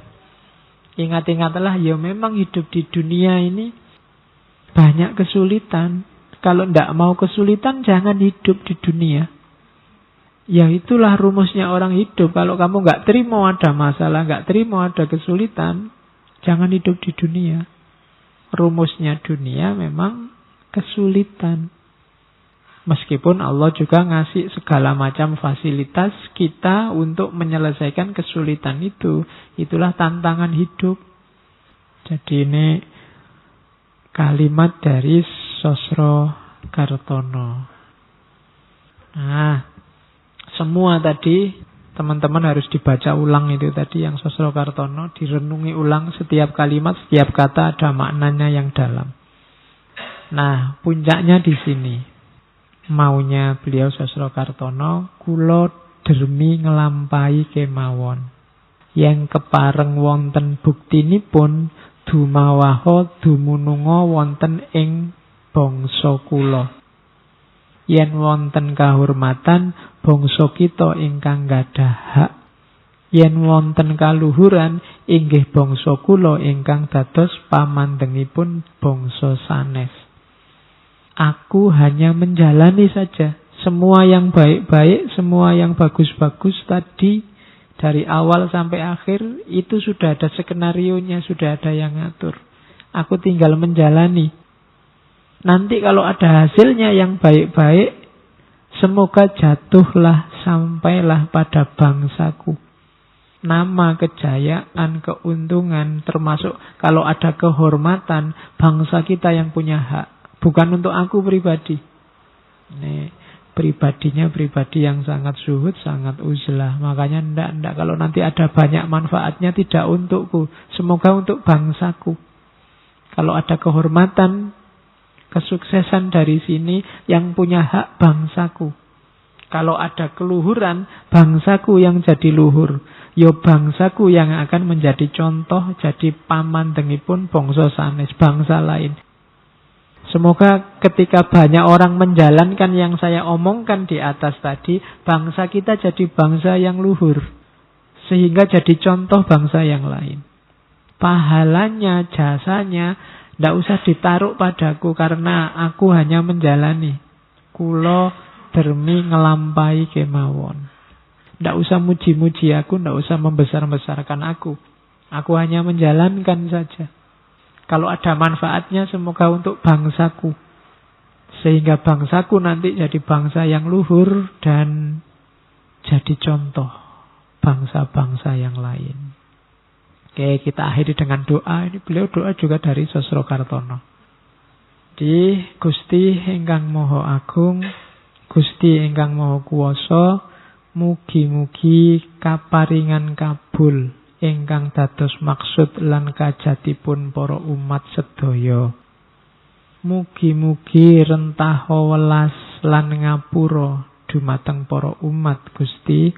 Ingat-ingatlah, ya memang hidup di dunia ini banyak kesulitan. Kalau tidak mau kesulitan, jangan hidup di dunia. Ya itulah rumusnya orang hidup. Kalau kamu nggak terima ada masalah, nggak terima ada kesulitan, jangan hidup di dunia. Rumusnya dunia memang kesulitan. Meskipun Allah juga ngasih segala macam fasilitas kita untuk menyelesaikan kesulitan itu. Itulah tantangan hidup. Jadi ini kalimat dari Sosrokartono. Nah, semua tadi teman-teman harus dibaca ulang itu tadi yang Sosrokartono, direnungi ulang setiap kalimat, setiap kata ada maknanya yang dalam. Nah, puncaknya di sini. Maunya beliau Sosrokartono, kula dermi nglampahi kemawon. Yang kepareng wonten buktinipun dumawaha dumununga wonten ing bangsa kula. Yen wonten kahormatan bangsa kita ingkang gadah hak. Yen wonten kaluhuran inggih bangsa kula ingkang dados pamandhengipun bangsa sanes. Aku hanya menjalani saja. Semua yang baik-baik, semua yang bagus-bagus tadi dari awal sampai akhir itu sudah ada skenarionya, sudah ada yang ngatur. Aku tinggal menjalani. Nanti kalau ada hasilnya yang baik-baik, semoga jatuhlah sampailah pada bangsaku. Nama, kejayaan, keuntungan, termasuk kalau ada kehormatan, bangsa kita yang punya hak. Bukan untuk aku pribadi. Ini pribadinya pribadi yang sangat zuhud, sangat uzlah. Makanya ndak kalau nanti ada banyak manfaatnya tidak untukku. Semoga untuk bangsaku. Kalau ada kehormatan, kesuksesan dari sini yang punya hak bangsaku. Kalau ada keluhuran, bangsaku yang jadi luhur. Yo bangsaku yang akan menjadi contoh, jadi pamandhengipun bangsa sanes, bangsa lain. Semoga ketika banyak orang menjalankan yang saya omongkan di atas tadi, bangsa kita jadi bangsa yang luhur. Sehingga jadi contoh bangsa yang lain. Pahalanya, jasanya, tidak usah ditaruh padaku karena aku hanya menjalani. Kulo dermi ngelampahi kemawon. Tidak usah muji-muji aku, tidak usah membesar-besarkan aku. Aku hanya menjalankan saja. Kalau ada manfaatnya semoga untuk bangsaku. Sehingga bangsaku nanti jadi bangsa yang luhur dan jadi contoh bangsa-bangsa yang lain. Oke, kita akhiri dengan doa. Ini beliau doa juga dari Sosrokartono. Di Gusti ingkang Maha Agung, Gusti ingkang Maha Kuwasa, mugi-mugi kaparingan kabul ingkang dados maksud lan kajatipun para umat sedaya. Mugi-mugi rentaho welas lan ngapura dumateng para umat Gusti.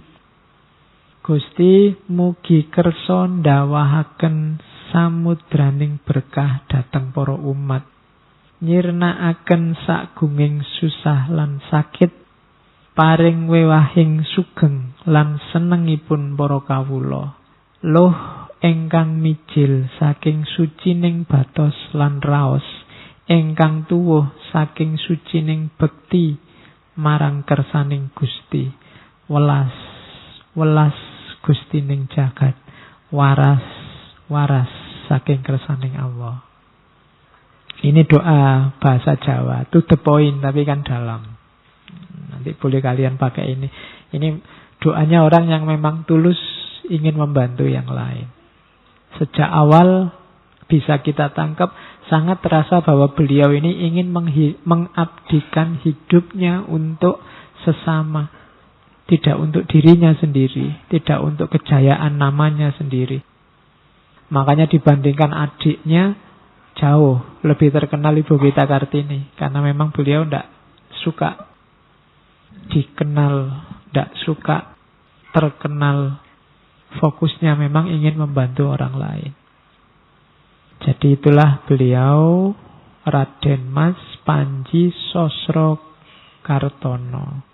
Gusti mugi kersa ndawahaken samudraning berkah dhateng para umat. Nyirnakaken sagunging susah lan sakit, paring wewahing sugeng lan senengipun para kawula. Luh ingkang mijil saking sucining batos lan raos, ingkang tuwuh saking sucining bekti marang kersaning Gusti. Welas Gustining jagat, waras saking kersaning Allah. Ini doa bahasa Jawa, to the point tapi kan dalam. Nanti boleh kalian pakai ini. Ini doanya orang yang memang tulus ingin membantu yang lain. Sejak awal bisa kita tangkap, sangat terasa bahwa beliau ini ingin mengabdikan hidupnya untuk sesama. Tidak untuk dirinya sendiri, tidak untuk kejayaan namanya sendiri. Makanya dibandingkan adiknya, jauh lebih terkenal Ibu Gita Kartini. Karena memang beliau tidak suka dikenal, tidak suka terkenal. Fokusnya memang ingin membantu orang lain. Jadi itulah beliau, Raden Mas Panji Sosrokartono.